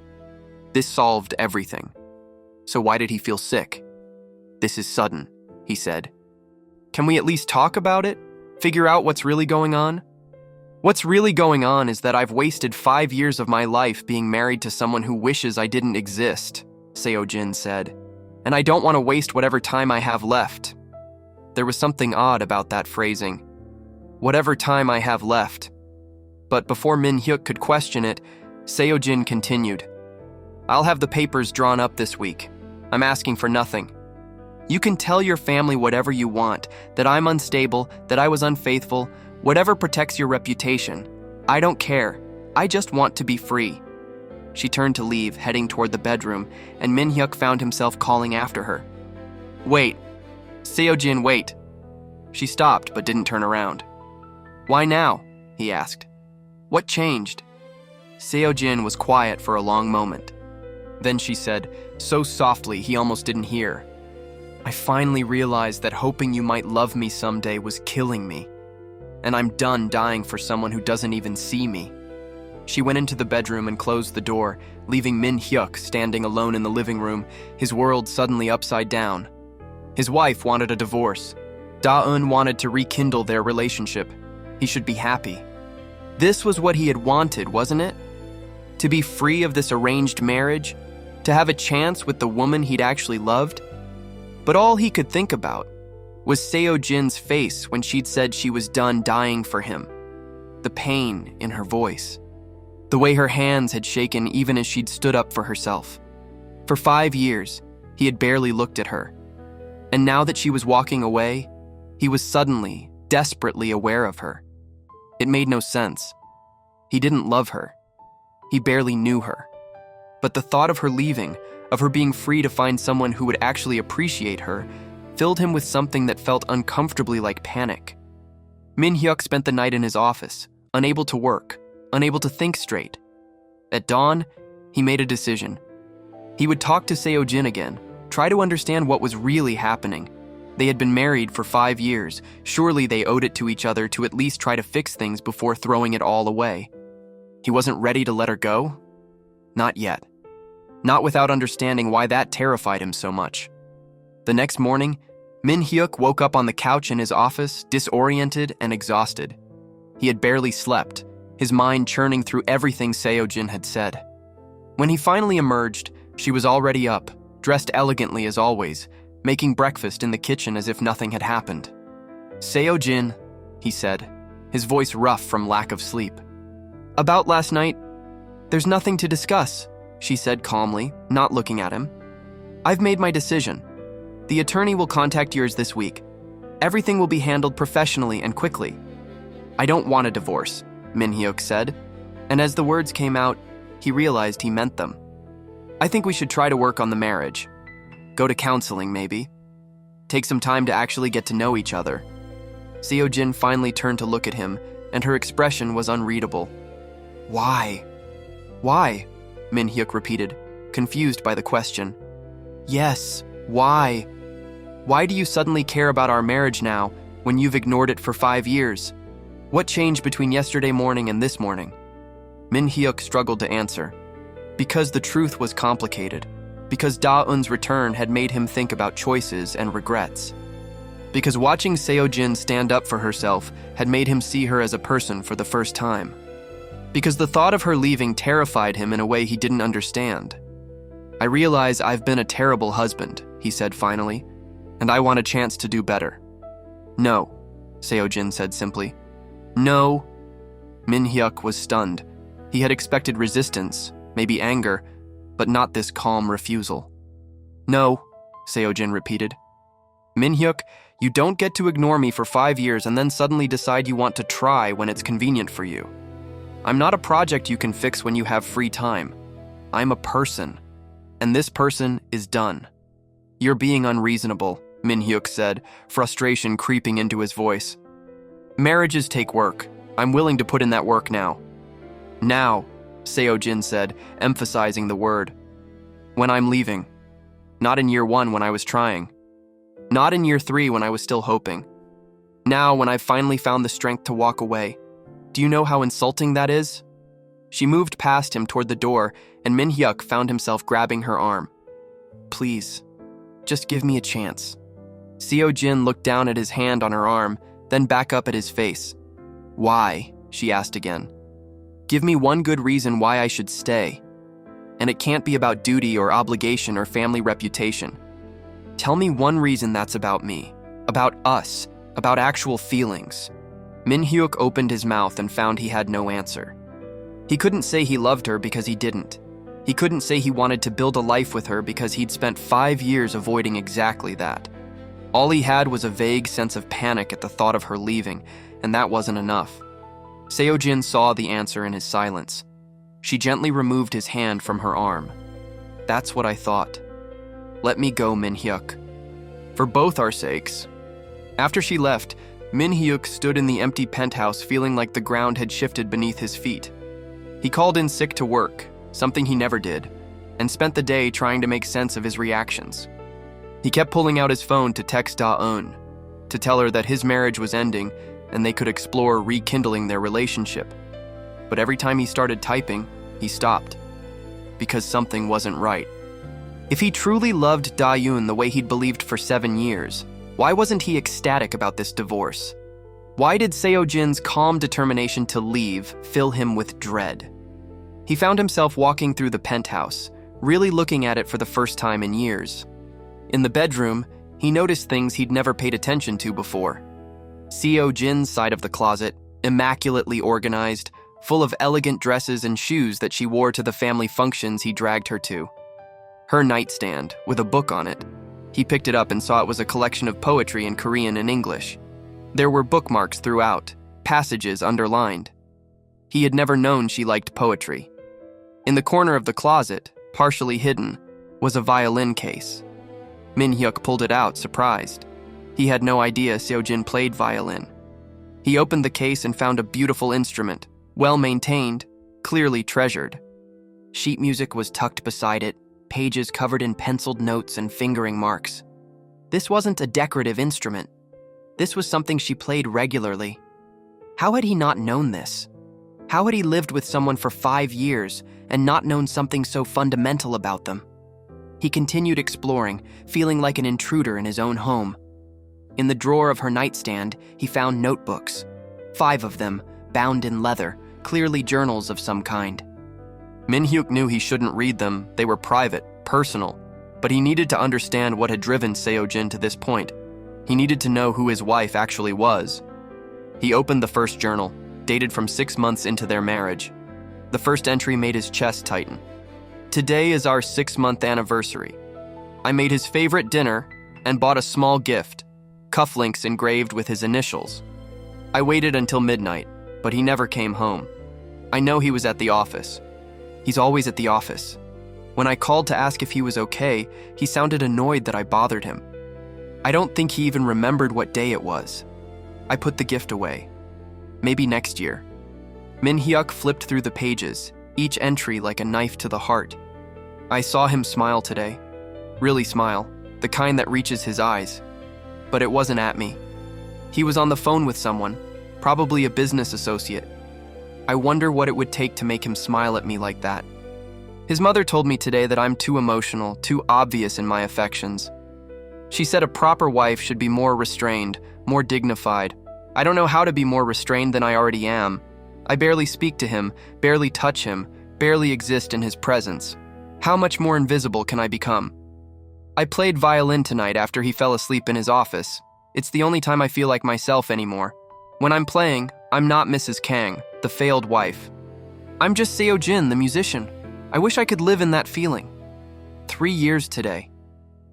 This solved everything. So why did he feel sick? "This is sudden," he said. "Can we at least talk about it? Figure out what's really going on?" "What's really going on is that I've wasted 5 years of my life being married to someone who wishes I didn't exist," Seo-Jin said. "And I don't want to waste whatever time I have left." There was something odd about that phrasing. Whatever time I have left. But before Min-Hyuk could question it, Seo-Jin continued. "I'll have the papers drawn up this week. I'm asking for nothing. You can tell your family whatever you want, that I'm unstable, that I was unfaithful, whatever protects your reputation. I don't care. I just want to be free." She turned to leave, heading toward the bedroom, and Min-Hyuk found himself calling after her. "Wait. Seo-Jin, wait." She stopped but didn't turn around. "Why now?" he asked. "What changed?" Seo-Jin was quiet for a long moment. Then she said, so softly he almost didn't hear, "I finally realized that hoping you might love me someday was killing me. And I'm done dying for someone who doesn't even see me." She went into the bedroom and closed the door, leaving Min-Hyuk standing alone in the living room, his world suddenly upside down. His wife wanted a divorce. Da-eun wanted to rekindle their relationship. He should be happy. This was what he had wanted, wasn't it? To be free of this arranged marriage, to have a chance with the woman he'd actually loved. But all he could think about was Seo-Jin's face when she'd said she was done dying for him. The pain in her voice. The way her hands had shaken even as she'd stood up for herself. For 5 years, he had barely looked at her. And now that she was walking away, he was suddenly, desperately aware of her. It made no sense. He didn't love her. He barely knew her. But the thought of her leaving, of her being free to find someone who would actually appreciate her, filled him with something that felt uncomfortably like panic. Min-Hyuk spent the night in his office, unable to work, unable to think straight. At dawn, he made a decision. He would talk to Seo-Jin again, try to understand what was really happening. They had been married for 5 years. Surely they owed it to each other to at least try to fix things before throwing it all away. He wasn't ready to let her go? Not yet. Not without understanding why that terrified him so much. The next morning, Min-Hyuk woke up on the couch in his office, disoriented and exhausted. He had barely slept, his mind churning through everything Seo-Jin had said. When he finally emerged, she was already up, dressed elegantly as always, making breakfast in the kitchen as if nothing had happened. "Seo-Jin," he said, his voice rough from lack of sleep. "About last night, there's nothing to discuss," she said calmly, not looking at him. "I've made my decision. The attorney will contact yours this week. Everything will be handled professionally and quickly." "I don't want a divorce," Min-Hyuk said, and as the words came out, he realized he meant them. "I think we should try to work on the marriage. Go to counseling, maybe. Take some time to actually get to know each other." Seo-Jin finally turned to look at him, and her expression was unreadable. "Why? Why?" Min-Hyuk repeated, confused by the question. "Yes, why? Why do you suddenly care about our marriage now when you've ignored it for 5 years? What changed between yesterday morning and this morning?" Min-Hyuk struggled to answer. Because the truth was complicated. Because Da-eun's return had made him think about choices and regrets. Because watching Seo-Jin stand up for herself had made him see her as a person for the first time. Because the thought of her leaving terrified him in a way he didn't understand. "I realize I've been a terrible husband," he said finally, "and I want a chance to do better." "No," Seo-Jin said simply. "No." Min-Hyuk was stunned. He had expected resistance, maybe anger, but not this calm refusal. "No," Seo-Jin repeated. "Min-Hyuk, you don't get to ignore me for 5 years and then suddenly decide you want to try when it's convenient for you. I'm not a project you can fix when you have free time. I'm a person, and this person is done." "You're being unreasonable," Min-Hyuk said, frustration creeping into his voice. "Marriages take work. I'm willing to put in that work now." "Now," Seo-Jin said, emphasizing the word. "When I'm leaving. Not in year 1 when I was trying. Not in year 3 when I was still hoping. Now when I've finally found the strength to walk away. Do you know how insulting that is?" She moved past him toward the door, and Min-Hyuk found himself grabbing her arm. "Please, just give me a chance." Seo-Jin looked down at his hand on her arm, then back up at his face. "Why?" she asked again. "Give me one good reason why I should stay. And it can't be about duty or obligation or family reputation. Tell me one reason that's about me, about us, about actual feelings." Min-Hyuk opened his mouth and found he had no answer. He couldn't say he loved her because he didn't. He couldn't say he wanted to build a life with her because he'd spent 5 years avoiding exactly that. All he had was a vague sense of panic at the thought of her leaving, and that wasn't enough. Seo-Jin saw the answer in his silence. She gently removed his hand from her arm. "That's what I thought. Let me go, Min-Hyuk. For both our sakes." After she left, Min-Hyuk stood in the empty penthouse feeling like the ground had shifted beneath his feet. He called in sick to work, something he never did, and spent the day trying to make sense of his reactions. He kept pulling out his phone to text Da-eun, to tell her that his marriage was ending and they could explore rekindling their relationship. But every time he started typing, he stopped, because something wasn't right. If he truly loved Da-eun the way he'd believed for 7 years, why wasn't he ecstatic about this divorce? Why did Seo-Jin's calm determination to leave fill him with dread? He found himself walking through the penthouse, really looking at it for the first time in years. In the bedroom, he noticed things he'd never paid attention to before. Seo-Jin's side of the closet, immaculately organized, full of elegant dresses and shoes that she wore to the family functions he dragged her to. Her nightstand, with a book on it. He picked it up and saw it was a collection of poetry in Korean and English. There were bookmarks throughout, passages underlined. He had never known she liked poetry. In the corner of the closet, partially hidden, was a violin case. Min-Hyuk pulled it out, surprised. He had no idea Seo-Jin played violin. He opened the case and found a beautiful instrument, well-maintained, clearly treasured. Sheet music was tucked beside it, pages covered in penciled notes and fingering marks. This wasn't a decorative instrument. This was something she played regularly. How had he not known this? How had he lived with someone for 5 years and not known something so fundamental about them? He continued exploring, feeling like an intruder in his own home. In the drawer of her nightstand, he found notebooks. 5 of them, bound in leather, clearly journals of some kind. Min-Hyuk knew he shouldn't read them, they were private, personal, but he needed to understand what had driven Seo-Jin to this point. He needed to know who his wife actually was. He opened the first journal, dated from 6 months into their marriage. The first entry made his chest tighten. "Today is our 6-month anniversary. I made his favorite dinner and bought a small gift, cufflinks engraved with his initials. I waited until midnight, but he never came home. I know he was at the office. He's always at the office. When I called to ask if he was okay, he sounded annoyed that I bothered him. I don't think he even remembered what day it was. I put the gift away. Maybe next year." Min-Hyuk flipped through the pages, each entry like a knife to the heart. "I saw him smile today. Really smile, the kind that reaches his eyes. But it wasn't at me. He was on the phone with someone, probably a business associate. I wonder what it would take to make him smile at me like that. His mother told me today that I'm too emotional, too obvious in my affections. She said a proper wife should be more restrained, more dignified. I don't know how to be more restrained than I already am. I barely speak to him, barely touch him, barely exist in his presence. How much more invisible can I become? I played violin tonight after he fell asleep in his office. It's the only time I feel like myself anymore. When I'm playing, I'm not Mrs. Kang, the failed wife. I'm just Seo-Jin, the musician. I wish I could live in that feeling. 3 years today.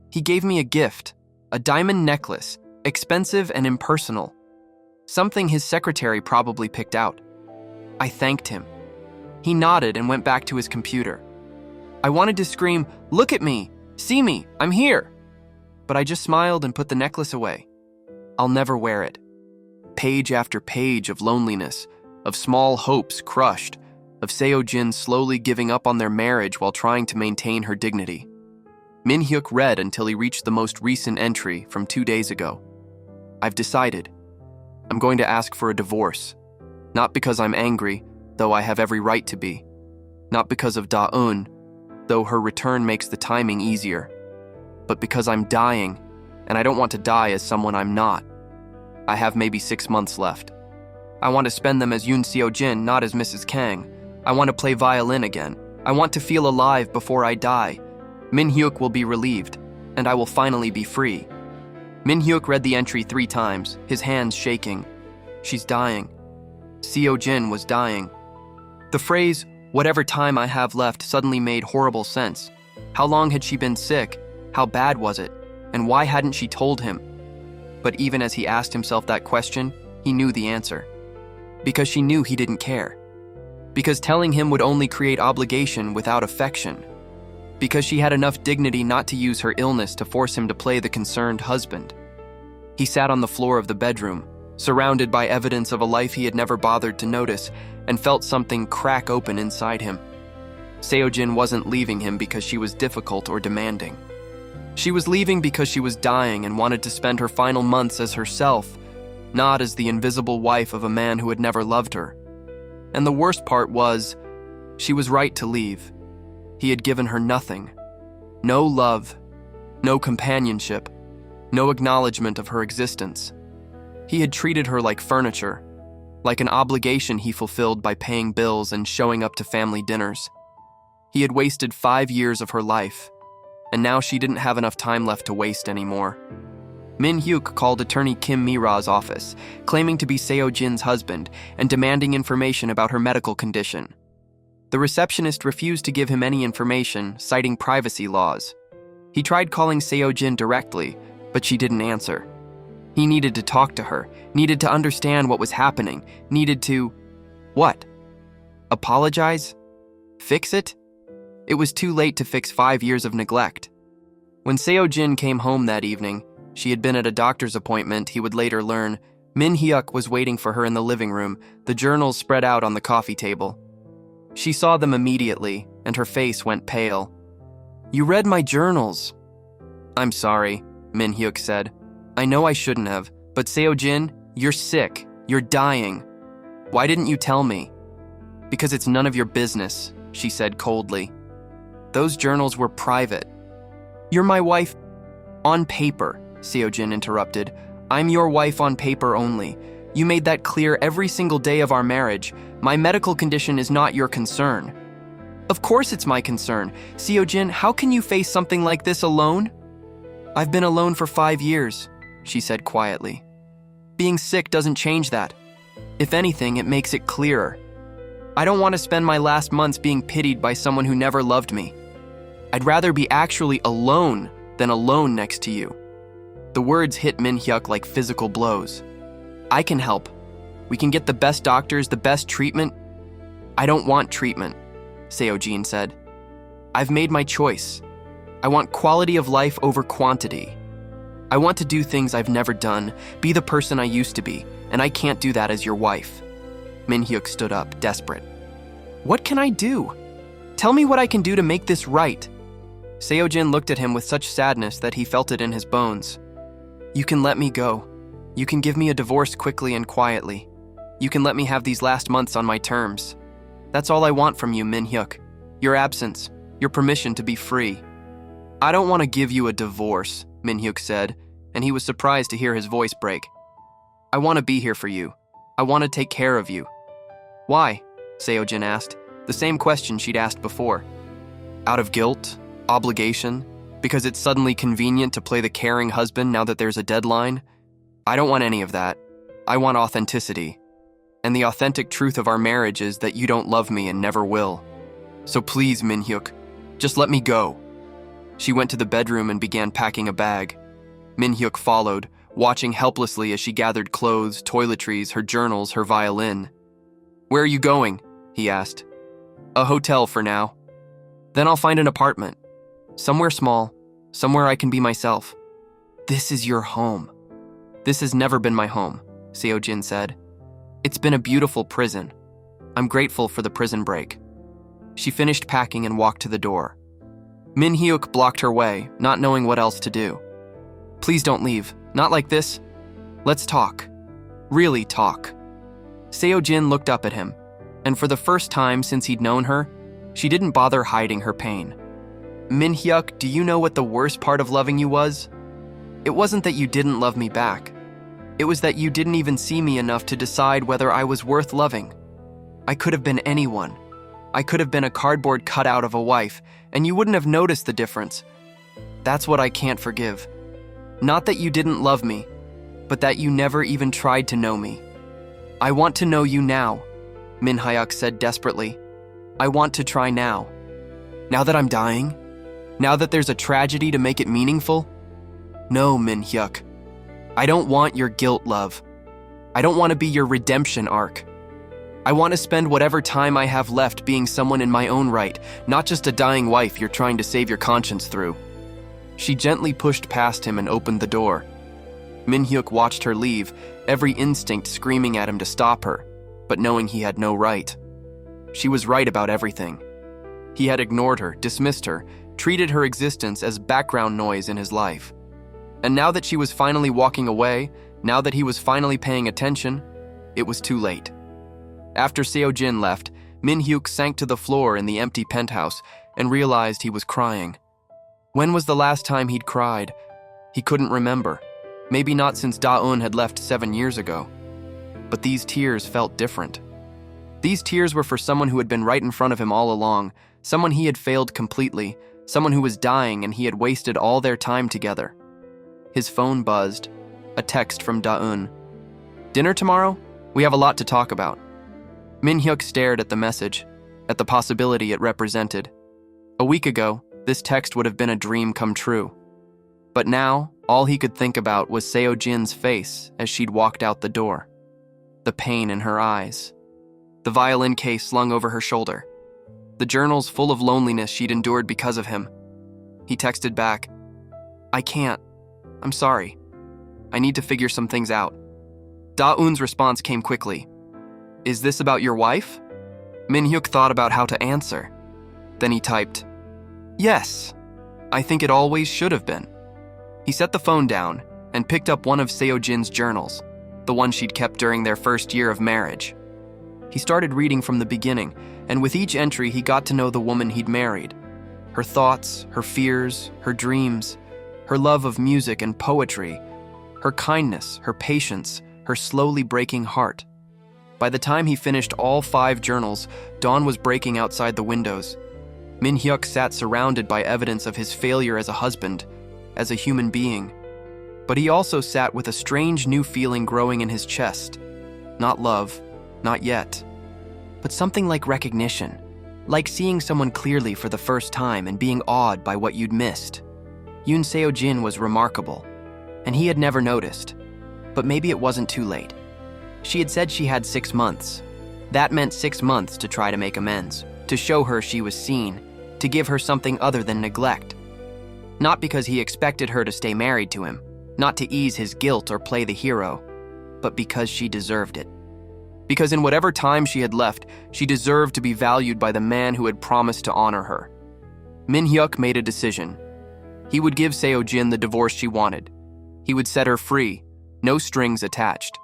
He gave me a gift, a diamond necklace, expensive and impersonal. Something his secretary probably picked out. I thanked him. He nodded and went back to his computer. I wanted to scream, "Look at me! See me! I'm here!" But I just smiled and put the necklace away. I'll never wear it. Page after page of loneliness, of small hopes crushed, of Seo-Jin slowly giving up on their marriage while trying to maintain her dignity. Min-Hyuk read until he reached the most recent entry from 2 days ago. I've decided. I'm going to ask for a divorce. Not because I'm angry, though I have every right to be. Not because of Da-eun, though her return makes the timing easier. But because I'm dying, and I don't want to die as someone I'm not. I have maybe 6 months left. I want to spend them as Yoon Seo-Jin, not as Mrs. Kang. I want to play violin again. I want to feel alive before I die. Min-Hyuk will be relieved, and I will finally be free. Min-Hyuk read the entry 3 times, his hands shaking. She's dying. Seo-Jin was dying. The phrase, "whatever time I have left," suddenly made horrible sense. How long had she been sick? How bad was it? And why hadn't she told him? But even as he asked himself that question, he knew the answer. Because she knew he didn't care. Because telling him would only create obligation without affection. Because she had enough dignity not to use her illness to force him to play the concerned husband. He sat on the floor of the bedroom, surrounded by evidence of a life he had never bothered to notice, and felt something crack open inside him. Seo-Jin wasn't leaving him because she was difficult or demanding. She was leaving because she was dying and wanted to spend her final months as herself, not as the invisible wife of a man who had never loved her. And the worst part was, she was right to leave. He had given her nothing. No love, no companionship, no acknowledgement of her existence. He had treated her like furniture, like an obligation he fulfilled by paying bills and showing up to family dinners. He had wasted 5 years of her life, and now she didn't have enough time left to waste anymore. Min-Hyuk called attorney Kim Mi-ra's office, claiming to be Seo-Jin's husband and demanding information about her medical condition. The receptionist refused to give him any information, citing privacy laws. He tried calling Seo-Jin directly, but she didn't answer. He needed to talk to her, needed to understand what was happening, needed to... what? Apologize? Fix it? It was too late to fix 5 years of neglect. When Seo-Jin came home that evening, she had been at a doctor's appointment, he would later learn. Min-Hyuk was waiting for her in the living room, the journals spread out on the coffee table. She saw them immediately, and her face went pale. "You read my journals." "I'm sorry," Min-Hyuk said. "I know I shouldn't have, but Seo-Jin, you're sick. You're dying. Why didn't you tell me?" "Because it's none of your business," she said coldly. "Those journals were private." "You're my wife." "On paper," Seo-Jin interrupted. "I'm your wife on paper only. You made that clear every single day of our marriage. My medical condition is not your concern." "Of course it's my concern. Seo-Jin, how can you face something like this alone?" "I've been alone for 5 years," she said quietly. "Being sick doesn't change that. If anything, it makes it clearer. I don't want to spend my last months being pitied by someone who never loved me. I'd rather be actually alone than alone next to you." The words hit Min-Hyuk like physical blows. "I can help. We can get the best doctors, the best treatment." "I don't want treatment," Seo-Jin said. "I've made my choice. I want quality of life over quantity. I want to do things I've never done, be the person I used to be, and I can't do that as your wife." Min-Hyuk stood up, desperate. "What can I do? Tell me what I can do to make this right." Seo-Jin looked at him with such sadness that he felt it in his bones. "You can let me go. You can give me a divorce quickly and quietly. You can let me have these last months on my terms. That's all I want from you, Min-Hyuk. Your absence, your permission to be free. I don't want to give you a divorce, Min-Hyuk said, and he was surprised to hear his voice break. I want to be here for you. I want to take care of you. Why? Seo-Jin asked, the same question she'd asked before. Out of guilt? Obligation? Because it's suddenly convenient to play the caring husband now that there's a deadline? I don't want any of that. I want authenticity. And the authentic truth of our marriage is that you don't love me and never will. So please, Min-Hyuk, just let me go. She went to the bedroom and began packing a bag. Min-Hyuk followed, watching helplessly as she gathered clothes, toiletries, her journals, her violin. Where are you going? He asked. A hotel for now. Then I'll find an apartment. Somewhere small, somewhere I can be myself. This is your home. This has never been my home, Seo-Jin said. It's been a beautiful prison. I'm grateful for the prison break. She finished packing and walked to the door. Min-Hyuk blocked her way, not knowing what else to do. Please don't leave. Not like this. Let's talk. Really talk. Seo-Jin looked up at him, and for the first time since he'd known her, she didn't bother hiding her pain. Min-Hyuk, do you know what the worst part of loving you was? It wasn't that you didn't love me back. It was that you didn't even see me enough to decide whether I was worth loving. I could have been anyone. I could have been a cardboard cutout of a wife, and you wouldn't have noticed the difference. That's what I can't forgive. Not that you didn't love me, but that you never even tried to know me. I want to know you now, Min-Hyuk said desperately. I want to try now. Now that I'm dying? Now that there's a tragedy to make it meaningful? No, Min-Hyuk. I don't want your guilt, love. I don't want to be your redemption arc. I want to spend whatever time I have left being someone in my own right, not just a dying wife you're trying to save your conscience through. She gently pushed past him and opened the door. Min-Hyuk watched her leave, every instinct screaming at him to stop her, but knowing he had no right. She was right about everything. He had ignored her, dismissed her, treated her existence as background noise in his life. And now that she was finally walking away, now that he was finally paying attention, it was too late. After Seo-Jin left, Min-Hyuk sank to the floor in the empty penthouse and realized he was crying. When was the last time he'd cried? He couldn't remember. Maybe not since Da-eun had left 7 years ago. But these tears felt different. These tears were for someone who had been right in front of him all along, someone he had failed completely, someone who was dying and he had wasted all their time together. His phone buzzed. A text from Da-eun. Dinner tomorrow? We have a lot to talk about. Min-Hyuk stared at the message, at the possibility it represented. A week ago, this text would have been a dream come true. But now, all he could think about was Seo-Jin's face as she'd walked out the door. The pain in her eyes. The violin case slung over her shoulder. The journals full of loneliness she'd endured because of him. He texted back, I can't. I'm sorry. I need to figure some things out. Da-eun's response came quickly. Is this about your wife? Min-Hyuk thought about how to answer. Then he typed, Yes, I think it always should have been. He set the phone down and picked up one of Seo-Jin's journals, the one she'd kept during their first year of marriage. He started reading from the beginning, and with each entry he got to know the woman he'd married. Her thoughts, her fears, her dreams, her love of music and poetry, her kindness, her patience, her slowly breaking heart. By the time he finished all 5 journals, dawn was breaking outside the windows. Min-Hyuk sat surrounded by evidence of his failure as a husband, as a human being. But he also sat with a strange new feeling growing in his chest. Not love, not yet, but something like recognition, like seeing someone clearly for the first time and being awed by what you'd missed. Yoon Seo-Jin was remarkable, and he had never noticed. But maybe it wasn't too late. She had said she had 6 months. That meant 6 months to try to make amends, to show her she was seen, to give her something other than neglect. Not because he expected her to stay married to him, not to ease his guilt or play the hero, but because she deserved it. Because in whatever time she had left, she deserved to be valued by the man who had promised to honor her. Min-Hyuk made a decision. He would give Seo-Jin the divorce she wanted. He would set her free, no strings attached.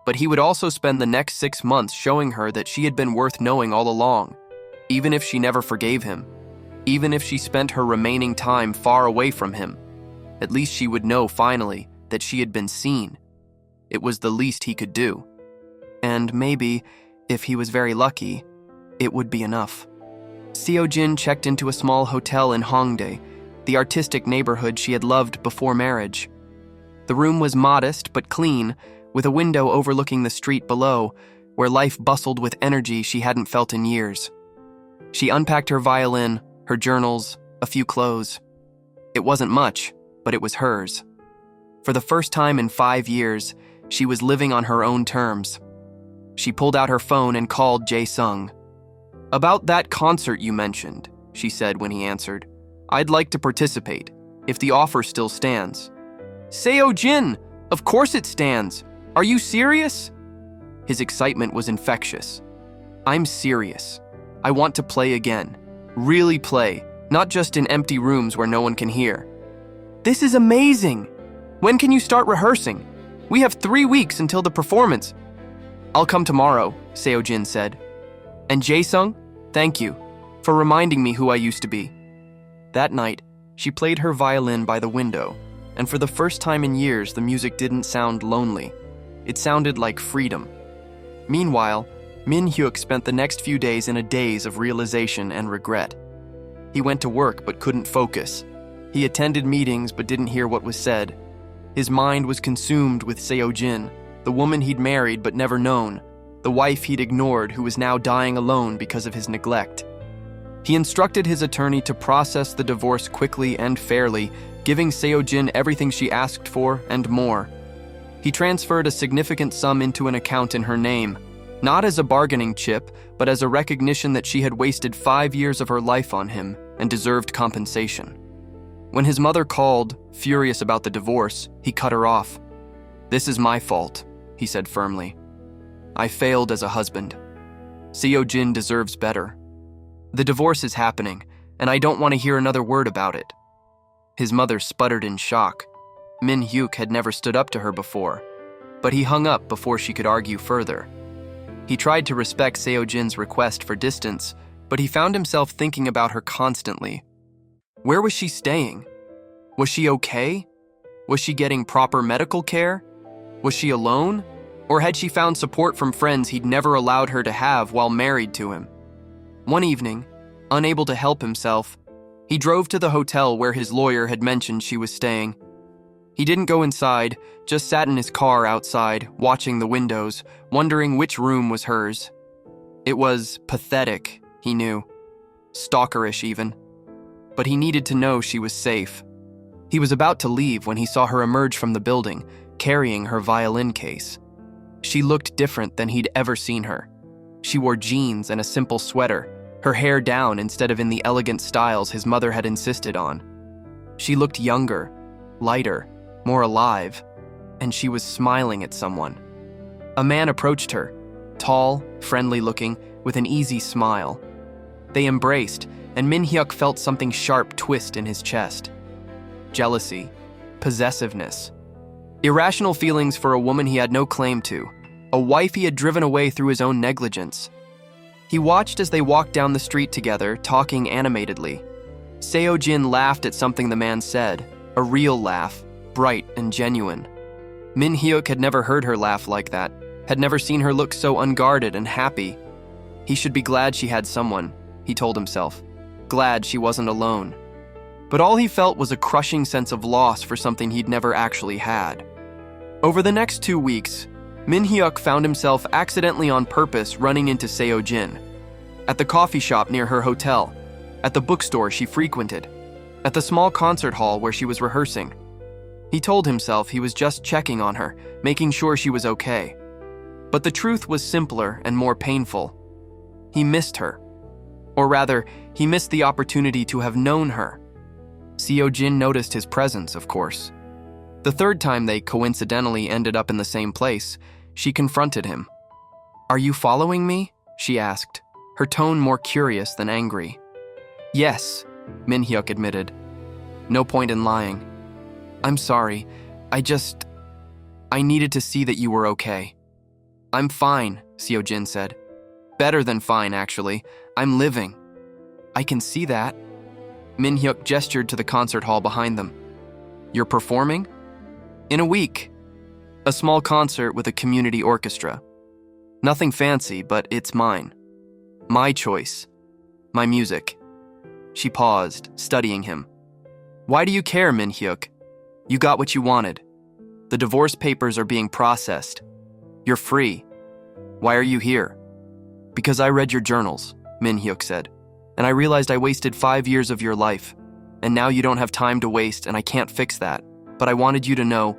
But he would also spend the next 6 months showing her that she had been worth knowing all along, even if she never forgave him, even if she spent her remaining time far away from him. At least she would know finally that she had been seen. It was the least he could do. And maybe, if he was very lucky, it would be enough. Seo-Jin checked into a small hotel in Hongdae, the artistic neighborhood she had loved before marriage. The room was modest but clean, with a window overlooking the street below, where life bustled with energy she hadn't felt in years. She unpacked her violin, her journals, a few clothes. It wasn't much, but it was hers. For the first time in 5 years, she was living on her own terms. She pulled out her phone and called Jae-sung. "About that concert you mentioned," she said when he answered. "I'd like to participate, if the offer still stands." "Seo-Jin, of course it stands. Are you serious?" His excitement was infectious. "I'm serious. I want to play again. Really play, not just in empty rooms where no one can hear." "This is amazing. When can you start rehearsing? We have 3 weeks until the performance." "I'll come tomorrow," Seo-Jin said. "And Jae-sung, thank you for reminding me who I used to be." That night, she played her violin by the window, and for the first time in years, the music didn't sound lonely. It sounded like freedom. Meanwhile, Min-Hyuk spent the next few days in a daze of realization and regret. He went to work but couldn't focus. He attended meetings but didn't hear what was said. His mind was consumed with Seo-Jin, the woman he'd married but never known, the wife he'd ignored who was now dying alone because of his neglect. He instructed his attorney to process the divorce quickly and fairly, giving Seo-Jin everything she asked for and more. He transferred a significant sum into an account in her name, not as a bargaining chip, but as a recognition that she had wasted 5 years of her life on him and deserved compensation. When his mother called, furious about the divorce, he cut her off. "This is my fault," he said firmly. "I failed as a husband. Seo-Jin deserves better. The divorce is happening, and I don't want to hear another word about it." His mother sputtered in shock. Min-Hyuk had never stood up to her before, but he hung up before she could argue further. He tried to respect Seo-Jin's request for distance, but he found himself thinking about her constantly. Where was she staying? Was she okay? Was she getting proper medical care? Was she alone? Or had she found support from friends he'd never allowed her to have while married to him? One evening, unable to help himself, he drove to the hotel where his lawyer had mentioned she was staying. He didn't go inside, just sat in his car outside, watching the windows, wondering which room was hers. It was pathetic, he knew. Stalkerish even. But he needed to know she was safe. He was about to leave when he saw her emerge from the building, carrying her violin case. She looked different than he'd ever seen her. She wore jeans and a simple sweater, her hair down instead of in the elegant styles his mother had insisted on. She looked younger, lighter, more alive, and she was smiling at someone. A man approached her, tall, friendly-looking, with an easy smile. They embraced, and Min-Hyuk felt something sharp twist in his chest. Jealousy, possessiveness, irrational feelings for a woman he had no claim to, a wife he had driven away through his own negligence. He watched as they walked down the street together, talking animatedly. Seo-Jin laughed at something the man said, a real laugh, bright and genuine. Min-Hyuk had never heard her laugh like that, had never seen her look so unguarded and happy. He should be glad she had someone, he told himself, glad she wasn't alone. But all he felt was a crushing sense of loss for something he'd never actually had. Over the next 2 weeks, Min-Hyuk found himself accidentally on purpose running into Seo-Jin. At the coffee shop near her hotel, at the bookstore she frequented, at the small concert hall where she was rehearsing. He told himself he was just checking on her, making sure she was okay. But the truth was simpler and more painful. He missed her. Or rather, he missed the opportunity to have known her. Seo-Jin noticed his presence, of course. The third time they coincidentally ended up in the same place, she confronted him. "Are you following me?" she asked, her tone more curious than angry. "Yes," Min-Hyuk admitted. "No point in lying. I'm sorry. I needed to see that you were okay." "I'm fine," Seo-Jin said. "Better than fine, actually. I'm living." "I can see that." Min-Hyuk gestured to the concert hall behind them. You're performing? In a week. A small concert with a community orchestra. Nothing fancy, but it's mine. My choice. My music. She paused, studying him. Why do you care, Min-Hyuk? You got what you wanted. The divorce papers are being processed. You're free. Why are you here? Because I read your journals, Min-Hyuk said, and I realized I wasted 5 years of your life, and now you don't have time to waste and I can't fix that. But I wanted you to know,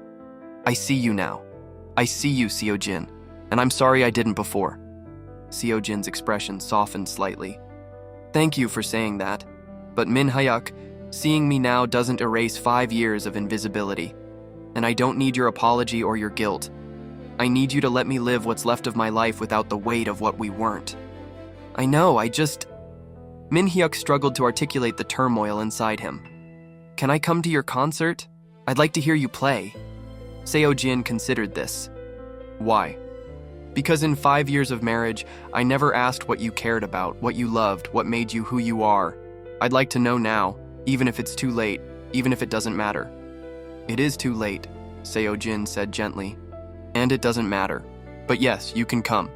I see you now. I see you, Seo-Jin, and I'm sorry I didn't before. Seo-Jin's expression softened slightly. Thank you for saying that, but Min-Hyuk, seeing me now doesn't erase 5 years of invisibility, and I don't need your apology or your guilt. I need you to let me live what's left of my life without the weight of what we weren't. I know, Min-Hyuk struggled to articulate the turmoil inside him. Can I come to your concert? I'd like to hear you play. Seo-Jin considered this. Why? Because in 5 years of marriage, I never asked what you cared about, what you loved, what made you who you are. I'd like to know now, even if it's too late, even if it doesn't matter. It is too late, Seo-Jin said gently. And it doesn't matter. But yes, you can come.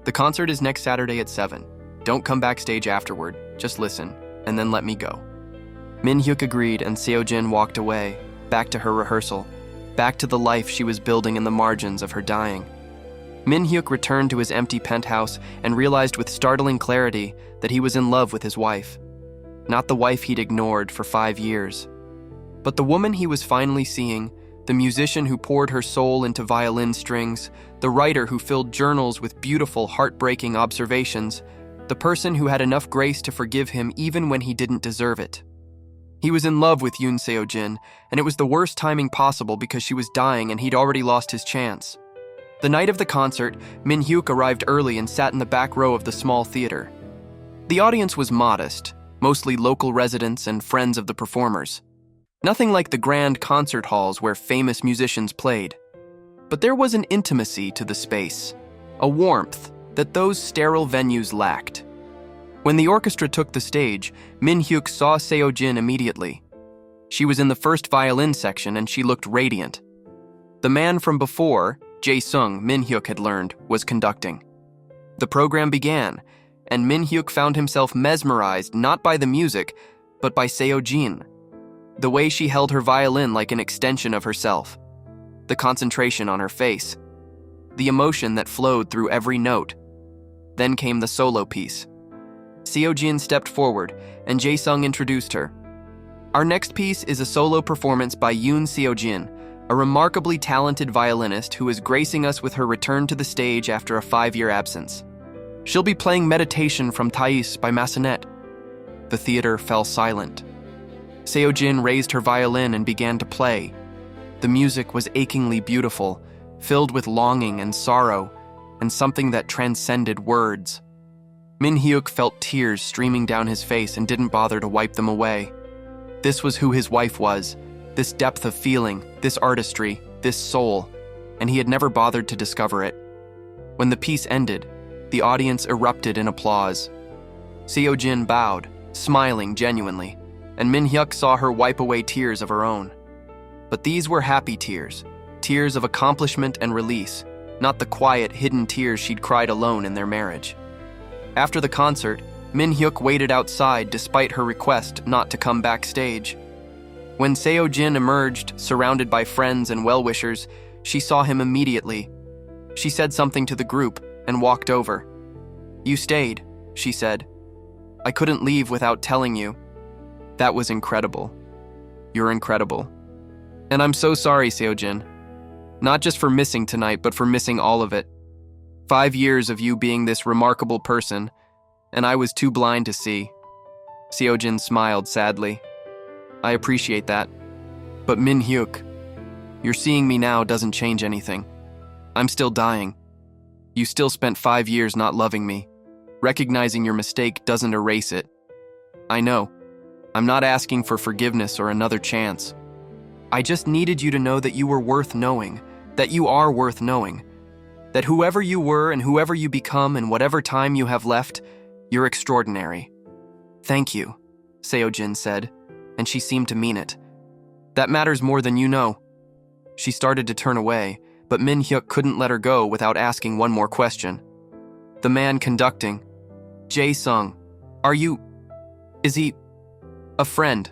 The concert is next Saturday at 7. Don't come backstage afterward, just listen, and then let me go. Min-Hyuk agreed and Seo-Jin walked away, back to her rehearsal, back to the life she was building in the margins of her dying. Min-Hyuk returned to his empty penthouse and realized with startling clarity that he was in love with his wife. Not the wife he'd ignored for 5 years, but the woman he was finally seeing, the musician who poured her soul into violin strings, the writer who filled journals with beautiful, heartbreaking observations, the person who had enough grace to forgive him even when he didn't deserve it. He was in love with Yoon Seo-Jin, and it was the worst timing possible because she was dying and he'd already lost his chance. The night of the concert, Min-Hyuk arrived early and sat in the back row of the small theater. The audience was modest, mostly local residents and friends of the performers. Nothing like the grand concert halls where famous musicians played. But there was an intimacy to the space, a warmth that those sterile venues lacked. When the orchestra took the stage, Min-Hyuk saw Seo-Jin immediately. She was in the first violin section and she looked radiant. The man from before, Jae-sung, Min-Hyuk had learned, was conducting. The program began, and Min-Hyuk found himself mesmerized not by the music, but by Seo-Jin. The way she held her violin like an extension of herself. The concentration on her face. The emotion that flowed through every note. Then came the solo piece. Seo-Jin stepped forward, and Jae-sung introduced her. Our next piece is a solo performance by Yoon Seo-Jin, a remarkably talented violinist who is gracing us with her return to the stage after a 5-year absence. She'll be playing Meditation from Thais by Massenet. The theater fell silent. Seo-Jin raised her violin and began to play. The music was achingly beautiful, filled with longing and sorrow, and something that transcended words. Min-Hyuk felt tears streaming down his face and didn't bother to wipe them away. This was who his wife was, this depth of feeling, this artistry, this soul, and he had never bothered to discover it. When the piece ended, the audience erupted in applause. Seo-Jin bowed, smiling genuinely, and Min-Hyuk saw her wipe away tears of her own. But these were happy tears, tears of accomplishment and release, not the quiet, hidden tears she'd cried alone in their marriage. After the concert, Min-Hyuk waited outside despite her request not to come backstage. When Seo-Jin emerged, surrounded by friends and well-wishers, she saw him immediately. She said something to the group and walked over. You stayed, she said. I couldn't leave without telling you. That was incredible. You're incredible. And I'm so sorry, Seo-Jin. Not just for missing tonight, but for missing all of it. 5 years of you being this remarkable person, and I was too blind to see. Seo-Jin smiled sadly. I appreciate that. But Min-Hyuk, your seeing me now doesn't change anything. I'm still dying. You still spent 5 years not loving me. Recognizing your mistake doesn't erase it. I know. I'm not asking for forgiveness or another chance. I just needed you to know that you were worth knowing, that you are worth knowing, that whoever you were and whoever you become and whatever time you have left, you're extraordinary. Thank you, Seo-Jin said, and she seemed to mean it. That matters more than you know. She started to turn away, but Min-Hyuk couldn't let her go without asking one more question. The man conducting, Jae-sung, is he a friend?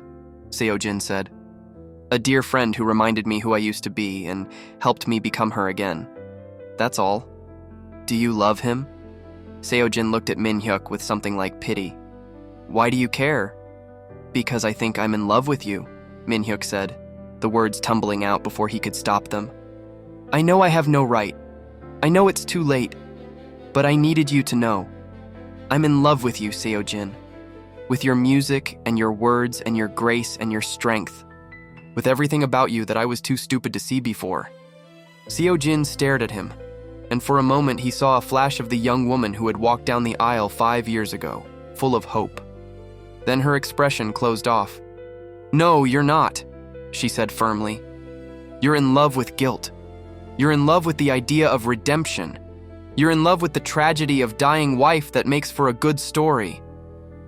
Seo-Jin said. A dear friend who reminded me who I used to be and helped me become her again. That's all. Do you love him? Seo-Jin looked at Min-Hyuk with something like pity. Why do you care? Because I think I'm in love with you, Min-Hyuk said, the words tumbling out before he could stop them. I know I have no right. I know it's too late. But I needed you to know. I'm in love with you, Seo-Jin. With your music and your words and your grace and your strength. With everything about you that I was too stupid to see before. Seo-Jin stared at him, and for a moment he saw a flash of the young woman who had walked down the aisle 5 years ago, full of hope. Then her expression closed off. No, you're not, she said firmly. You're in love with guilt. You're in love with the idea of redemption. You're in love with the tragedy of dying wife that makes for a good story.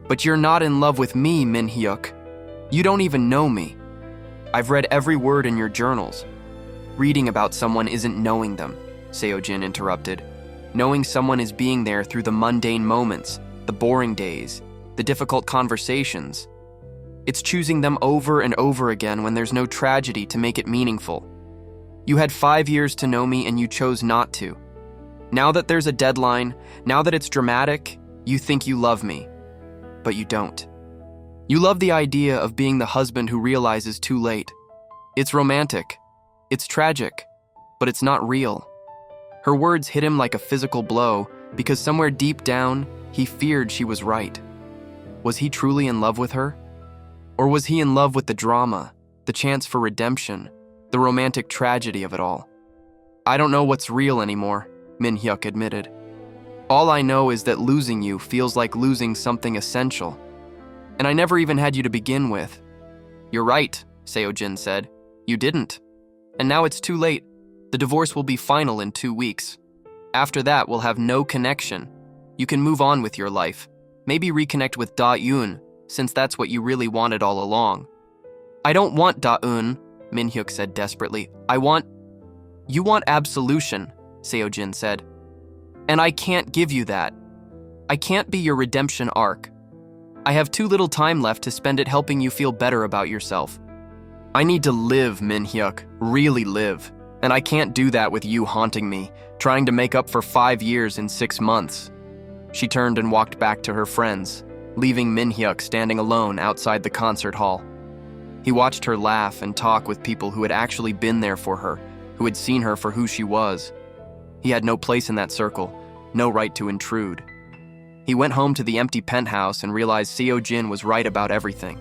But you're not in love with me, Min-Hyuk. You don't even know me. I've read every word in your journals. Reading about someone isn't knowing them, Seo-Jin interrupted. Knowing someone is being there through the mundane moments, the boring days, the difficult conversations. It's choosing them over and over again when there's no tragedy to make it meaningful. You had 5 years to know me and you chose not to. Now that there's a deadline, now that it's dramatic, you think you love me. But you don't. You love the idea of being the husband who realizes too late. It's romantic. It's tragic. But it's not real. Her words hit him like a physical blow because somewhere deep down, he feared she was right. Was he truly in love with her? Or was he in love with the drama, the chance for redemption, the romantic tragedy of it all? I don't know what's real anymore, Min-Hyuk admitted. All I know is that losing you feels like losing something essential. And I never even had you to begin with. You're right, Seo-Jin said. You didn't. And now it's too late. The divorce will be final in 2 weeks. After that, we'll have no connection. You can move on with your life. Maybe reconnect with Da-eun, since that's what you really wanted all along. I don't want Da-eun, Min-Hyuk said desperately. You want absolution, Seo-Jin said. And I can't give you that. I can't be your redemption arc. I have too little time left to spend it helping you feel better about yourself. I need to live, Min-Hyuk, really live. And I can't do that with you haunting me, trying to make up for 5 years in 6 months. She turned and walked back to her friends, leaving Min-Hyuk standing alone outside the concert hall. He watched her laugh and talk with people who had actually been there for her, who had seen her for who she was. He had no place in that circle, no right to intrude. He went home to the empty penthouse and realized Seo-Jin was right about everything.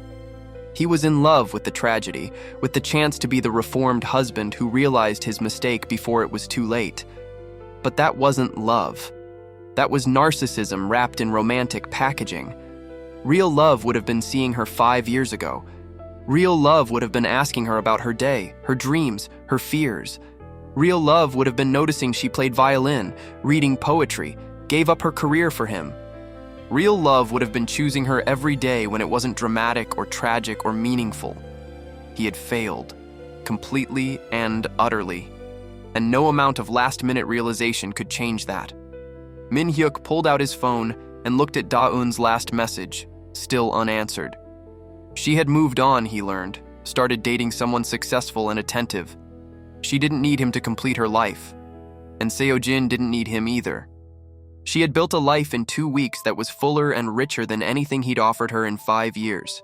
He was in love with the tragedy, with the chance to be the reformed husband who realized his mistake before it was too late. But that wasn't love. That was narcissism wrapped in romantic packaging. Real love would have been seeing her 5 years ago. Real love would have been asking her about her day, her dreams, her fears. Real love would have been noticing she played violin, reading poetry, gave up her career for him. Real love would have been choosing her every day when it wasn't dramatic or tragic or meaningful. He had failed, completely and utterly, and no amount of last-minute realization could change that. Min-Hyuk pulled out his phone and looked at Da-eun's last message, still unanswered. She had moved on, he learned, started dating someone successful and attentive. She didn't need him to complete her life, and Seo-Jin didn't need him either. She had built a life in 2 weeks that was fuller and richer than anything he'd offered her in 5 years.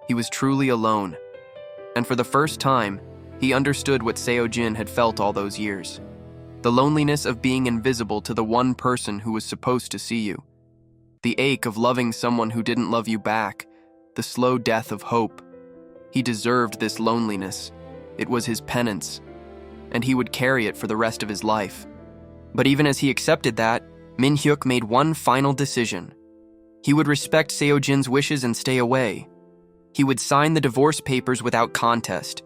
He was truly alone, and for the first time, he understood what Seo-Jin had felt all those years. The loneliness of being invisible to the one person who was supposed to see you. The ache of loving someone who didn't love you back. The slow death of hope. He deserved this loneliness. It was his penance, and he would carry it for the rest of his life. But even as he accepted that, Min-Hyuk made one final decision. He would respect Seo-Jin's wishes and stay away. He would sign the divorce papers without contest.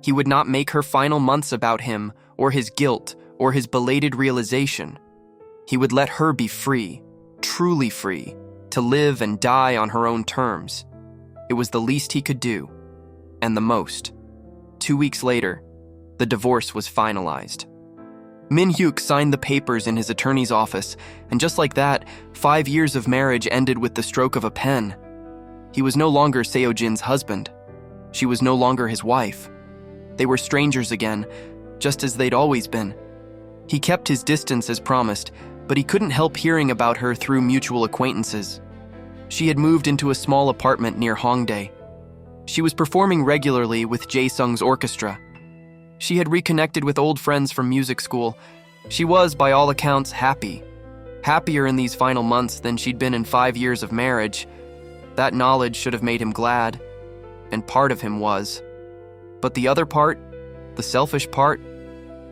He would not make her final months about him, or his guilt, or his belated realization. He would let her be free, truly free, to live and die on her own terms. It was the least he could do, and the most. 2 weeks later, the divorce was finalized. Min-Hyuk signed the papers in his attorney's office, and just like that, 5 years of marriage ended with the stroke of a pen. He was no longer Seo-Jin's husband. She was no longer his wife. They were strangers again, just as they'd always been. He kept his distance as promised, but he couldn't help hearing about her through mutual acquaintances. She had moved into a small apartment near Hongdae. She was performing regularly with Jae-sung's orchestra. She had reconnected with old friends from music school. She was, by all accounts, happy. Happier in these final months than she'd been in 5 years of marriage. That knowledge should have made him glad, and part of him was. But the other part, the selfish part,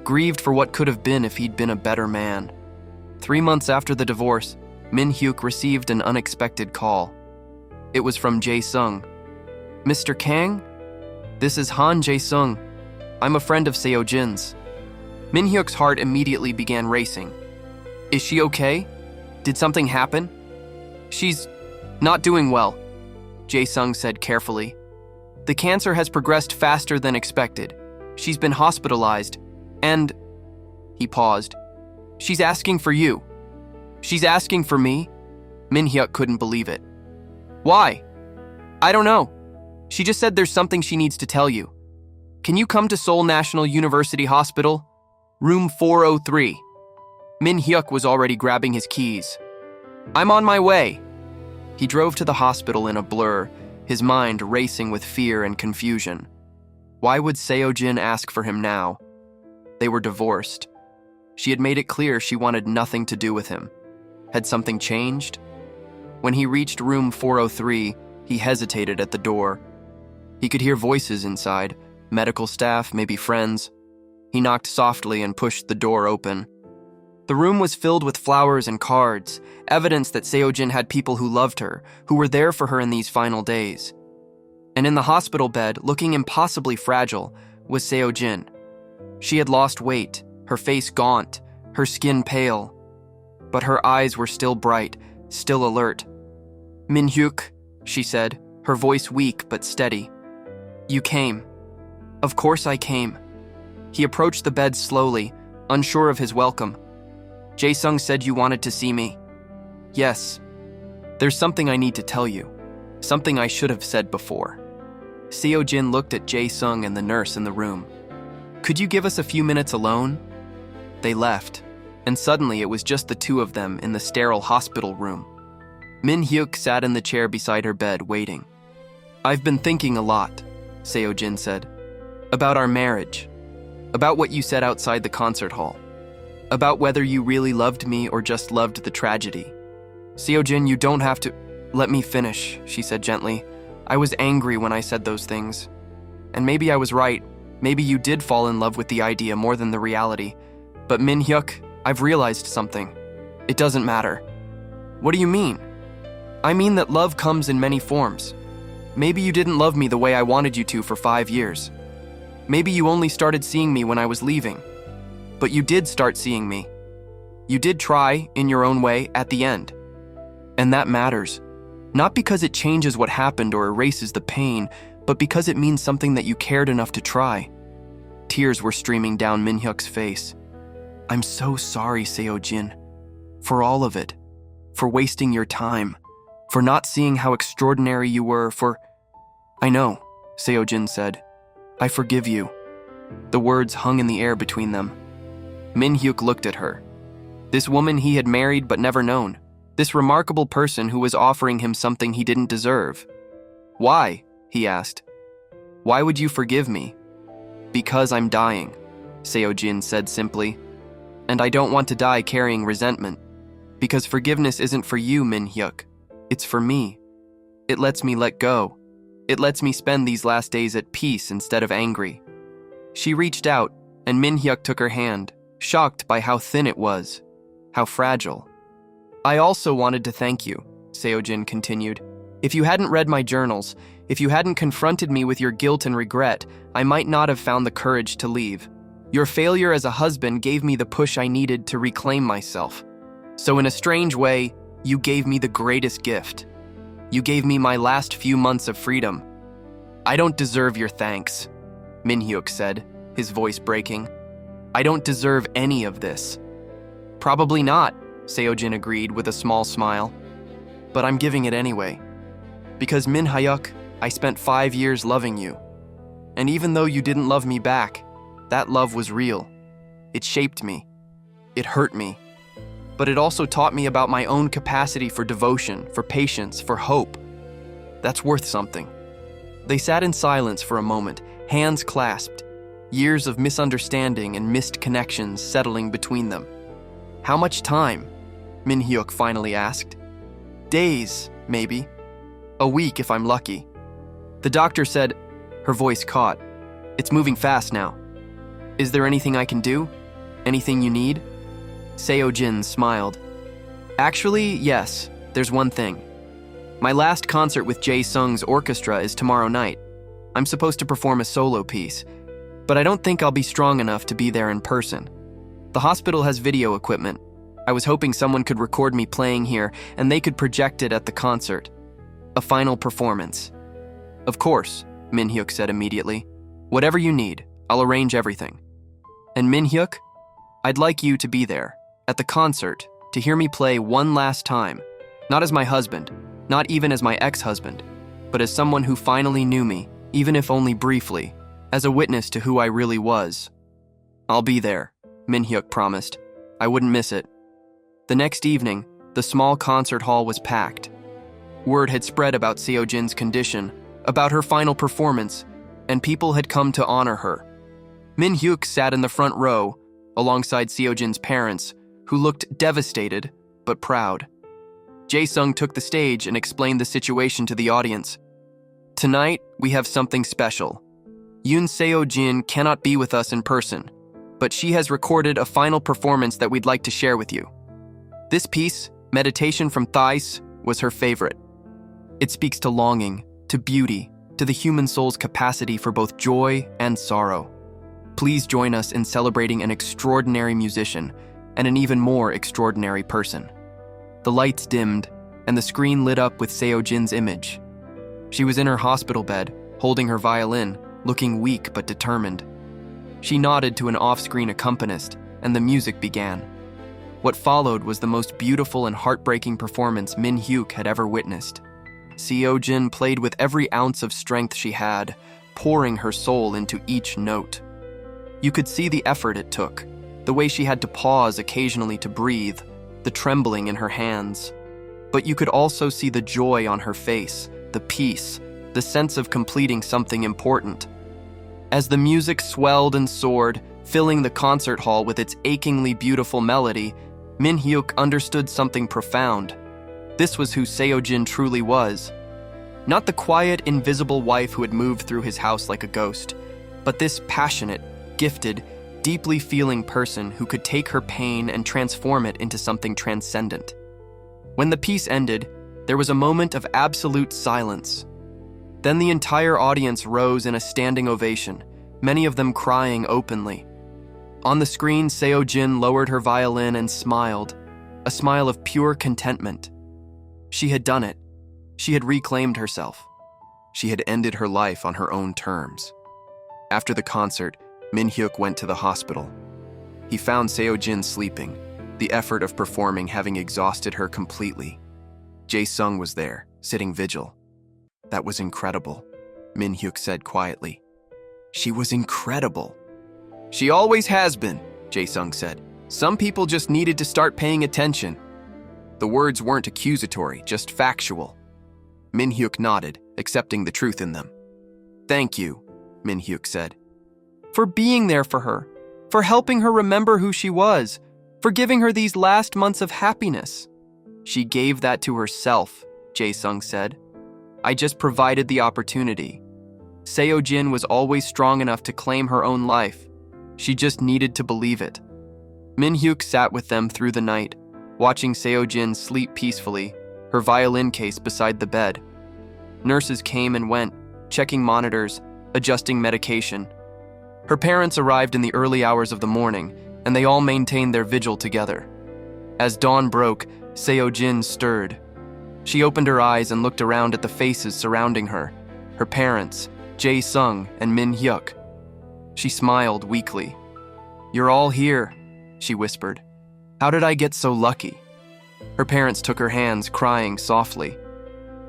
grieved for what could have been if he'd been a better man. 3 months after the divorce, Min-Hyuk received an unexpected call. It was from Jae-sung. "Mr. Kang? This is Han Jae-sung. I'm a friend of Seo-Jin's." Min-Hyuk's heart immediately began racing. "Is she okay? Did something happen?" "She's not doing well," Jae-sung said carefully. "The cancer has progressed faster than expected. She's been hospitalized, and..." He paused. "She's asking for you." "She's asking for me?" Min-Hyuk couldn't believe it. "Why?" "I don't know. She just said there's something she needs to tell you. Can you come to Seoul National University Hospital? Room 403. Min-Hyuk was already grabbing his keys. "I'm on my way." He drove to the hospital in a blur, his mind racing with fear and confusion. Why would Seo-Jin ask for him now? They were divorced. She had made it clear she wanted nothing to do with him. Had something changed? When he reached room 403, he hesitated at the door. He could hear voices inside, medical staff, maybe friends. He knocked softly and pushed the door open. The room was filled with flowers and cards, evidence that Seo-Jin had people who loved her, who were there for her in these final days. And in the hospital bed, looking impossibly fragile, was Seo-Jin. She had lost weight, her face gaunt, her skin pale. But her eyes were still bright, still alert. "Min-Hyuk," she said, her voice weak but steady. "You came." "Of course I came." He approached the bed slowly, unsure of his welcome. "Jae-sung said you wanted to see me." "Yes. There's something I need to tell you. Something I should have said before." Seo-Jin looked at Jae-sung and the nurse in the room. "Could you give us a few minutes alone?" They left, and suddenly it was just the two of them in the sterile hospital room. Min-Hyuk sat in the chair beside her bed, waiting. "I've been thinking a lot," Seo-Jin said. "About our marriage. About what you said outside the concert hall. About whether you really loved me or just loved the tragedy." "Seo-Jin, you don't have to..." "Let me finish," she said gently. "I was angry when I said those things. And maybe I was right. Maybe you did fall in love with the idea more than the reality. But Min-Hyuk, I've realized something. It doesn't matter." "What do you mean?" "I mean that love comes in many forms. Maybe you didn't love me the way I wanted you to for 5 years. Maybe you only started seeing me when I was leaving. But you did start seeing me. You did try, in your own way, at the end. And that matters. Not because it changes what happened or erases the pain, but because it means something that you cared enough to try." Tears were streaming down Min-Hyuk's face. "I'm so sorry, Seo-Jin. For all of it. For wasting your time. For not seeing how extraordinary you were, for..." "I know," Seo-Jin said. "I forgive you." The words hung in the air between them. Min-Hyuk looked at her. This woman he had married but never known. This remarkable person who was offering him something he didn't deserve. "Why?" he asked. "Why would you forgive me?" "Because I'm dying," Seo-Jin said simply. "And I don't want to die carrying resentment. Because forgiveness isn't for you, Min-Hyuk. It's for me. It lets me let go. It lets me spend these last days at peace instead of angry." She reached out, and Min-Hyuk took her hand, shocked by how thin it was, how fragile. "I also wanted to thank you," Seo-Jin continued. "If you hadn't read my journals, if you hadn't confronted me with your guilt and regret, I might not have found the courage to leave. Your failure as a husband gave me the push I needed to reclaim myself. So in a strange way, you gave me the greatest gift. You gave me my last few months of freedom. I don't deserve your thanks, Min-Hyuk said, his voice breaking. I don't deserve any of this. Probably not, Seo-Jin agreed with a small smile. But I'm giving it anyway. Because Min-Hyuk, I spent 5 years loving you. And even though you didn't love me back, that love was real. It shaped me. It hurt me. But it also taught me about my own capacity for devotion, for patience, for hope. That's worth something. They sat in silence for a moment, hands clasped, years of misunderstanding and missed connections settling between them. How much time? Min-Hyuk finally asked. Days, maybe. A week if I'm lucky. The doctor said, her voice caught. It's moving fast now. Is there anything I can do? Anything you need? Seo-Jin smiled. Actually, yes, there's one thing. My last concert with Jae-sung's orchestra is tomorrow night. I'm supposed to perform a solo piece, but I don't think I'll be strong enough to be there in person. The hospital has video equipment. I was hoping someone could record me playing here and they could project it at the concert. A final performance. Of course, Min-Hyuk said immediately. Whatever you need, I'll arrange everything. And Min-Hyuk, I'd like you to be there, at the concert, to hear me play one last time. Not as my husband, not even as my ex-husband, but as someone who finally knew me, even if only briefly, as a witness to who I really was. I'll be there, Min-Hyuk promised. I wouldn't miss it. The next evening, the small concert hall was packed. Word had spread about Seo-Jin's condition, about her final performance, and people had come to honor her. Min-Hyuk sat in the front row, alongside Seo-Jin's parents, who looked devastated, but proud. Jae-sung took the stage and explained the situation to the audience. Tonight, we have something special. Yoon Seo-Jin cannot be with us in person, but she has recorded a final performance that we'd like to share with you. This piece, Meditation from Thais, was her favorite. It speaks to longing, to beauty, to the human soul's capacity for both joy and sorrow. Please join us in celebrating an extraordinary musician and an even more extraordinary person. The lights dimmed, and the screen lit up with Seo-Jin's image. She was in her hospital bed, holding her violin, looking weak but determined. She nodded to an off-screen accompanist, and the music began. What followed was the most beautiful and heartbreaking performance Min-Hyuk had ever witnessed. Seo-Jin played with every ounce of strength she had, pouring her soul into each note. You could see the effort it took, the way she had to pause occasionally to breathe, the trembling in her hands. But you could also see the joy on her face, the peace, the sense of completing something important. As the music swelled and soared, filling the concert hall with its achingly beautiful melody, Min-Hyuk understood something profound. This was who Seo-Jin truly was. Not the quiet, invisible wife who had moved through his house like a ghost, but this passionate, gifted, deeply feeling person who could take her pain and transform it into something transcendent. When the piece ended, there was a moment of absolute silence. Then the entire audience rose in a standing ovation, many of them crying openly. On the screen, Seo-Jin lowered her violin and smiled, a smile of pure contentment. She had done it. She had reclaimed herself. She had ended her life on her own terms. After the concert, Min-Hyuk went to the hospital. He found Seo-Jin sleeping, the effort of performing having exhausted her completely. Jae-sung was there, sitting vigil. That was incredible, Min-Hyuk said quietly. She was incredible. She always has been, Jae-sung said. Some people just needed to start paying attention. The words weren't accusatory, just factual. Min-Hyuk nodded, accepting the truth in them. Thank you, Min-Hyuk said. For being there for her, for helping her remember who she was, for giving her these last months of happiness. She gave that to herself, Jae-sung said. I just provided the opportunity. Seo-Jin was always strong enough to claim her own life. She just needed to believe it. Min-Hyuk sat with them through the night, watching Seo-Jin sleep peacefully, her violin case beside the bed. Nurses came and went, checking monitors, adjusting medication. Her parents arrived in the early hours of the morning, and they all maintained their vigil together. As dawn broke, Seo-Jin stirred. She opened her eyes and looked around at the faces surrounding her, her parents, Jae-sung and Min-Hyuk. She smiled weakly. "You're all here," she whispered. "How did I get so lucky?" Her parents took her hands, crying softly.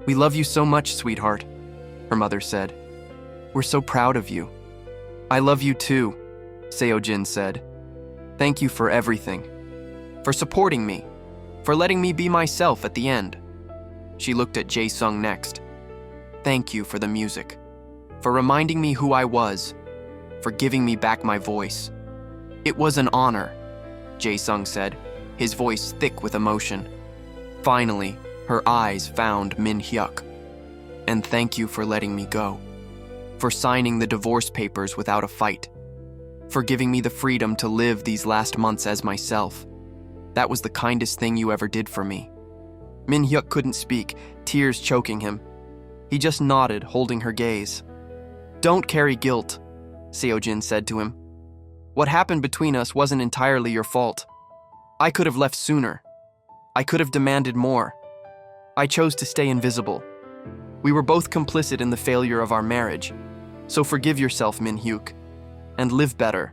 "We love you so much, sweetheart," her mother said. "We're so proud of you." "I love you too," Seo-Jin said. "Thank you for everything. For supporting me. For letting me be myself at the end." She looked at Jae-sung next. "Thank you for the music. For reminding me who I was. For giving me back my voice." "It was an honor," Jae-sung said, his voice thick with emotion. Finally, her eyes found Min-Hyuk. "And thank you for letting me go. For signing the divorce papers without a fight. For giving me the freedom to live these last months as myself. That was the kindest thing you ever did for me." Min-Hyuk couldn't speak, tears choking him. He just nodded, holding her gaze. "Don't carry guilt," Seo-Jin said to him. "What happened between us wasn't entirely your fault. I could have left sooner. I could have demanded more. I chose to stay invisible. We were both complicit in the failure of our marriage. So forgive yourself, Min-Hyuk, and live better,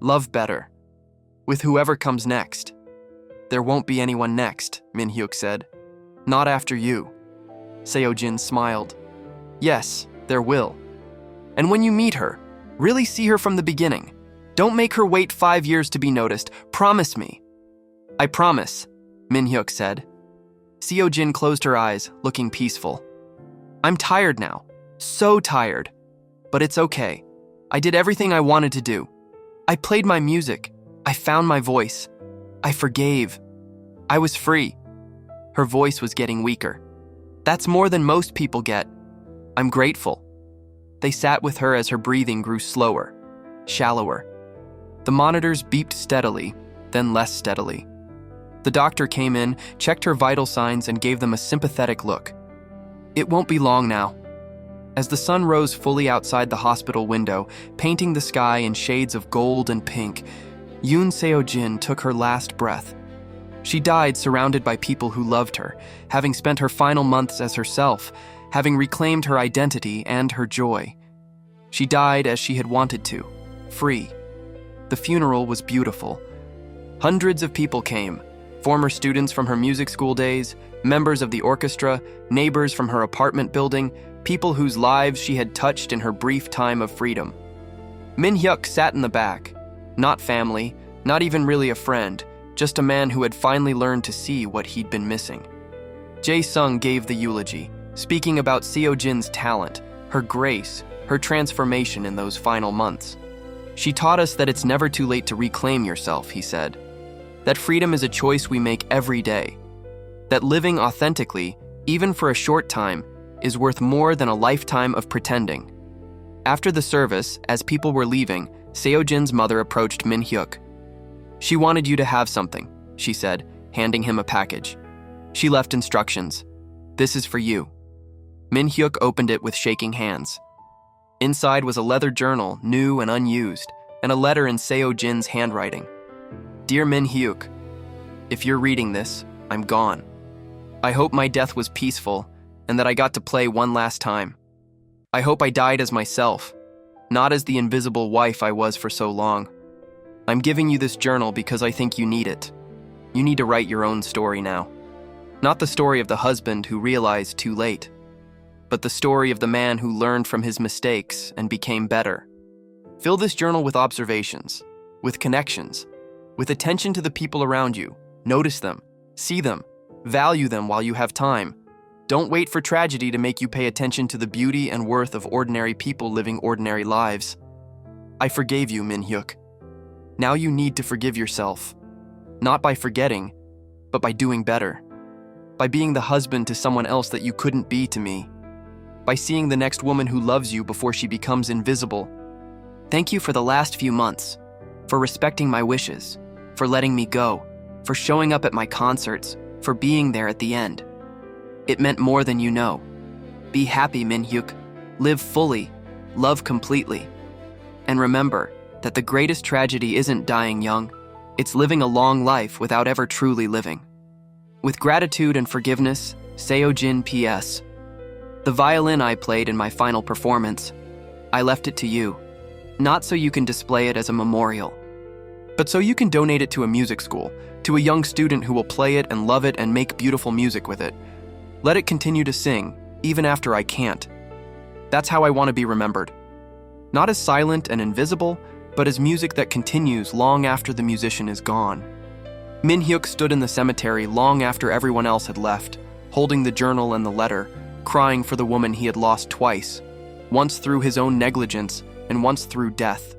love better, with whoever comes next." "There won't be anyone next," Min-Hyuk said. "Not after you." Seo-Jin smiled. "Yes, there will. And when you meet her, really see her from the beginning. Don't make her wait 5 years to be noticed. Promise me." "I promise," Min-Hyuk said. Seo-Jin closed her eyes, looking peaceful. "I'm tired now. So tired. But it's okay. I did everything I wanted to do. I played my music. I found my voice. I forgave. I was free." Her voice was getting weaker. "That's more than most people get. I'm grateful." They sat with her as her breathing grew slower, shallower. The monitors beeped steadily, then less steadily. The doctor came in, checked her vital signs, and gave them a sympathetic look. "It won't be long now." As the sun rose fully outside the hospital window, painting the sky in shades of gold and pink, Yoon Seo-Jin took her last breath. She died surrounded by people who loved her, having spent her final months as herself, having reclaimed her identity and her joy. She died as she had wanted to, free. The funeral was beautiful. Hundreds of people came, former students from her music school days, members of the orchestra, neighbors from her apartment building, people whose lives she had touched in her brief time of freedom. Min-Hyuk sat in the back. Not family, not even really a friend, just a man who had finally learned to see what he'd been missing. Jae-sung gave the eulogy, speaking about Seo-Jin's talent, her grace, her transformation in those final months. "She taught us that it's never too late to reclaim yourself," he said. "That freedom is a choice we make every day. That living authentically, even for a short time, is worth more than a lifetime of pretending." After the service, as people were leaving, Seo-Jin's mother approached Min-Hyuk. "She wanted you to have something," she said, handing him a package. She left instructions. "This is for you." Min-Hyuk opened it with shaking hands. Inside was a leather journal, new and unused, and a letter in Seo-Jin's handwriting. "Dear Min-Hyuk, if you're reading this, I'm gone. I hope my death was peaceful and that I got to play one last time. I hope I died as myself, not as the invisible wife I was for so long. I'm giving you this journal because I think you need it. You need to write your own story now. Not the story of the husband who realized too late, but the story of the man who learned from his mistakes and became better. Fill this journal with observations, with connections, with attention to the people around you. Notice them, see them, value them while you have time. Don't wait for tragedy to make you pay attention to the beauty and worth of ordinary people living ordinary lives. I forgave you, Min-Hyuk. Now you need to forgive yourself. Not by forgetting, but by doing better. By being the husband to someone else that you couldn't be to me. By seeing the next woman who loves you before she becomes invisible. Thank you for the last few months, for respecting my wishes, for letting me go, for showing up at my concerts, for being there at the end. It meant more than you know. Be happy, Min-Hyuk. Live fully, love completely. And remember that the greatest tragedy isn't dying young, it's living a long life without ever truly living. With gratitude and forgiveness, Seo-Jin P.S. The violin I played in my final performance, I left it to you, not so you can display it as a memorial, but so you can donate it to a music school, to a young student who will play it and love it and make beautiful music with it. Let it continue to sing, even after I can't. That's how I want to be remembered. Not as silent and invisible, but as music that continues long after the musician is gone. Min-Hyuk stood in the cemetery long after everyone else had left, holding the journal and the letter, crying for the woman he had lost twice, once through his own negligence and once through death.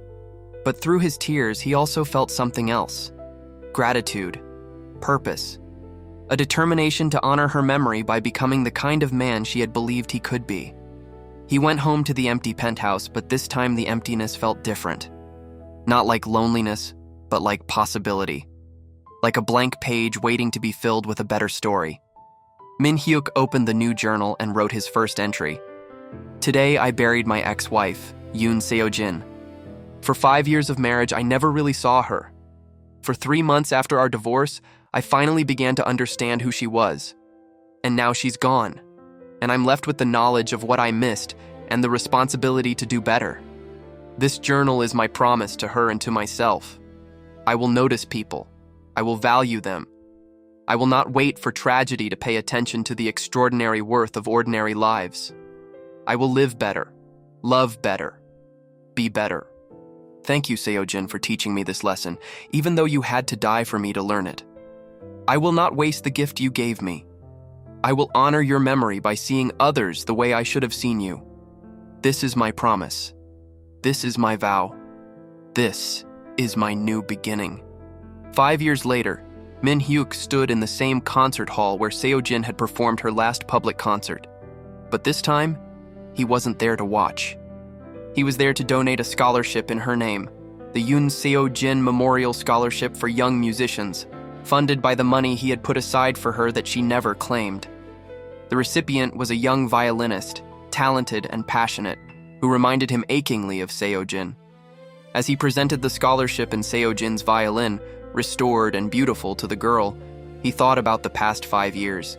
But through his tears, he also felt something else: gratitude, purpose, a determination to honor her memory by becoming the kind of man she had believed he could be. He went home to the empty penthouse, but this time the emptiness felt different. Not like loneliness, but like possibility. Like a blank page waiting to be filled with a better story. Min-Hyuk opened the new journal and wrote his first entry. Today I buried my ex-wife, Yoon Seo-Jin. For 5 years of marriage, I never really saw her. For 3 months after our divorce, I finally began to understand who she was. And now she's gone. And I'm left with the knowledge of what I missed and the responsibility to do better. This journal is my promise to her and to myself. I will notice people. I will value them. I will not wait for tragedy to pay attention to the extraordinary worth of ordinary lives. I will live better, love better, be better. Thank you, Seo-Jin, for teaching me this lesson, even though you had to die for me to learn it. I will not waste the gift you gave me. I will honor your memory by seeing others the way I should have seen you. This is my promise. This is my vow. This is my new beginning. 5 years later, Min-Hyuk stood in the same concert hall where Seo-Jin had performed her last public concert. But this time, he wasn't there to watch. He was there to donate a scholarship in her name, the Yoon Seo-Jin Memorial Scholarship for Young Musicians, funded by the money he had put aside for her that she never claimed. The recipient was a young violinist, talented and passionate, who reminded him achingly of Seo-Jin. As he presented the scholarship in Seo-Jin's violin, restored and beautiful to the girl, he thought about the past 5 years.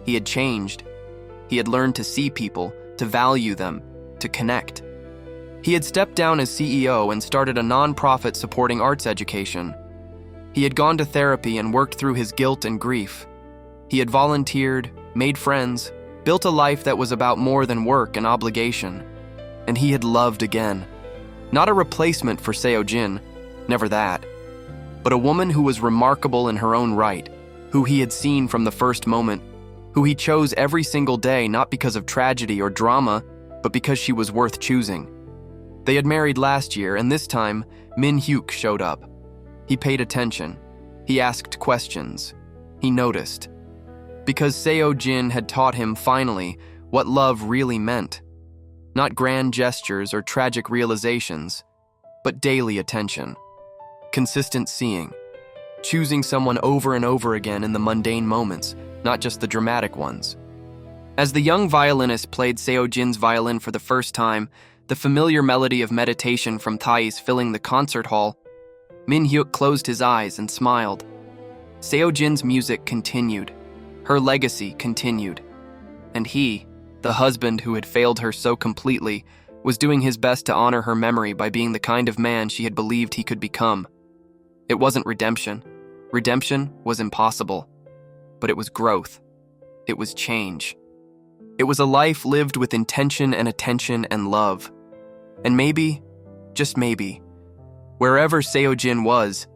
He had changed. He had learned to see people, to value them, to connect. He had stepped down as CEO and started a non-profit supporting arts education. He had gone to therapy and worked through his guilt and grief. He had volunteered, made friends, built a life that was about more than work and obligation. And he had loved again. Not a replacement for Seo-Jin, never that, but a woman who was remarkable in her own right, who he had seen from the first moment, who he chose every single day not because of tragedy or drama, but because she was worth choosing. They had married last year, and this time, Min-Hyuk showed up. He paid attention. He asked questions. He noticed. Because Seo-Jin had taught him, finally, what love really meant. Not grand gestures or tragic realizations, but daily attention. Consistent seeing. Choosing someone over and over again in the mundane moments, not just the dramatic ones. As the young violinist played Seo-Jin's violin for the first time, the familiar melody of meditation from Thais filling the concert hall, Min-Hyuk closed his eyes and smiled. Seo-Jin's music continued. Her legacy continued. And he, the husband who had failed her so completely, was doing his best to honor her memory by being the kind of man she had believed he could become. It wasn't redemption. Redemption was impossible. But it was growth. It was change. It was a life lived with intention and attention and love. And maybe, just maybe, wherever Seo-Jin was,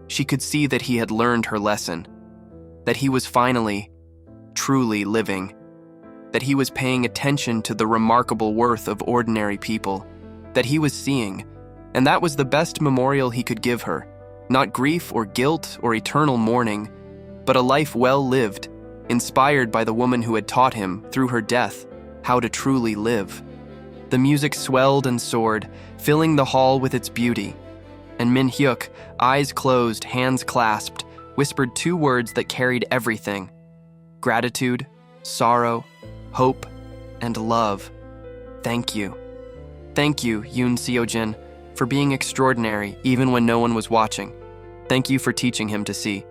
she could see that he had learned her lesson. That he was finally, truly living. That he was paying attention to the remarkable worth of ordinary people. That he was seeing, and that was the best memorial he could give her. Not grief or guilt or eternal mourning, but a life well lived, inspired by the woman who had taught him, through her death, how to truly live. The music swelled and soared, filling the hall with its beauty. And Min-Hyuk, eyes closed, hands clasped, whispered 2 words that carried everything: gratitude, sorrow, hope, and love. Thank you. Thank you, Yoon Seo-Jin, for being extraordinary even when no one was watching. Thank you for teaching him to see.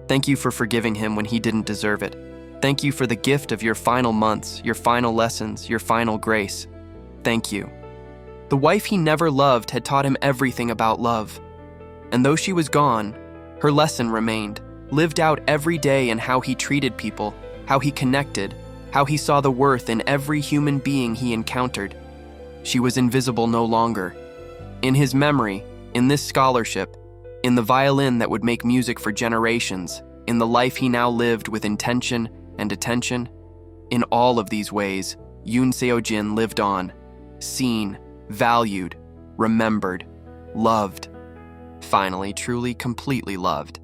Thank you for forgiving him when he didn't deserve it. Thank you for the gift of your final months, your final lessons, your final grace. Thank you. The wife he never loved had taught him everything about love. And though she was gone, her lesson remained, lived out every day in how he treated people, how he connected, how he saw the worth in every human being he encountered. She was invisible no longer. In his memory, in this scholarship, in the violin that would make music for generations, in the life he now lived with intention and attention, in all of these ways, Yoon Seo-Jin lived on, seen, valued, remembered, loved, finally truly completely loved.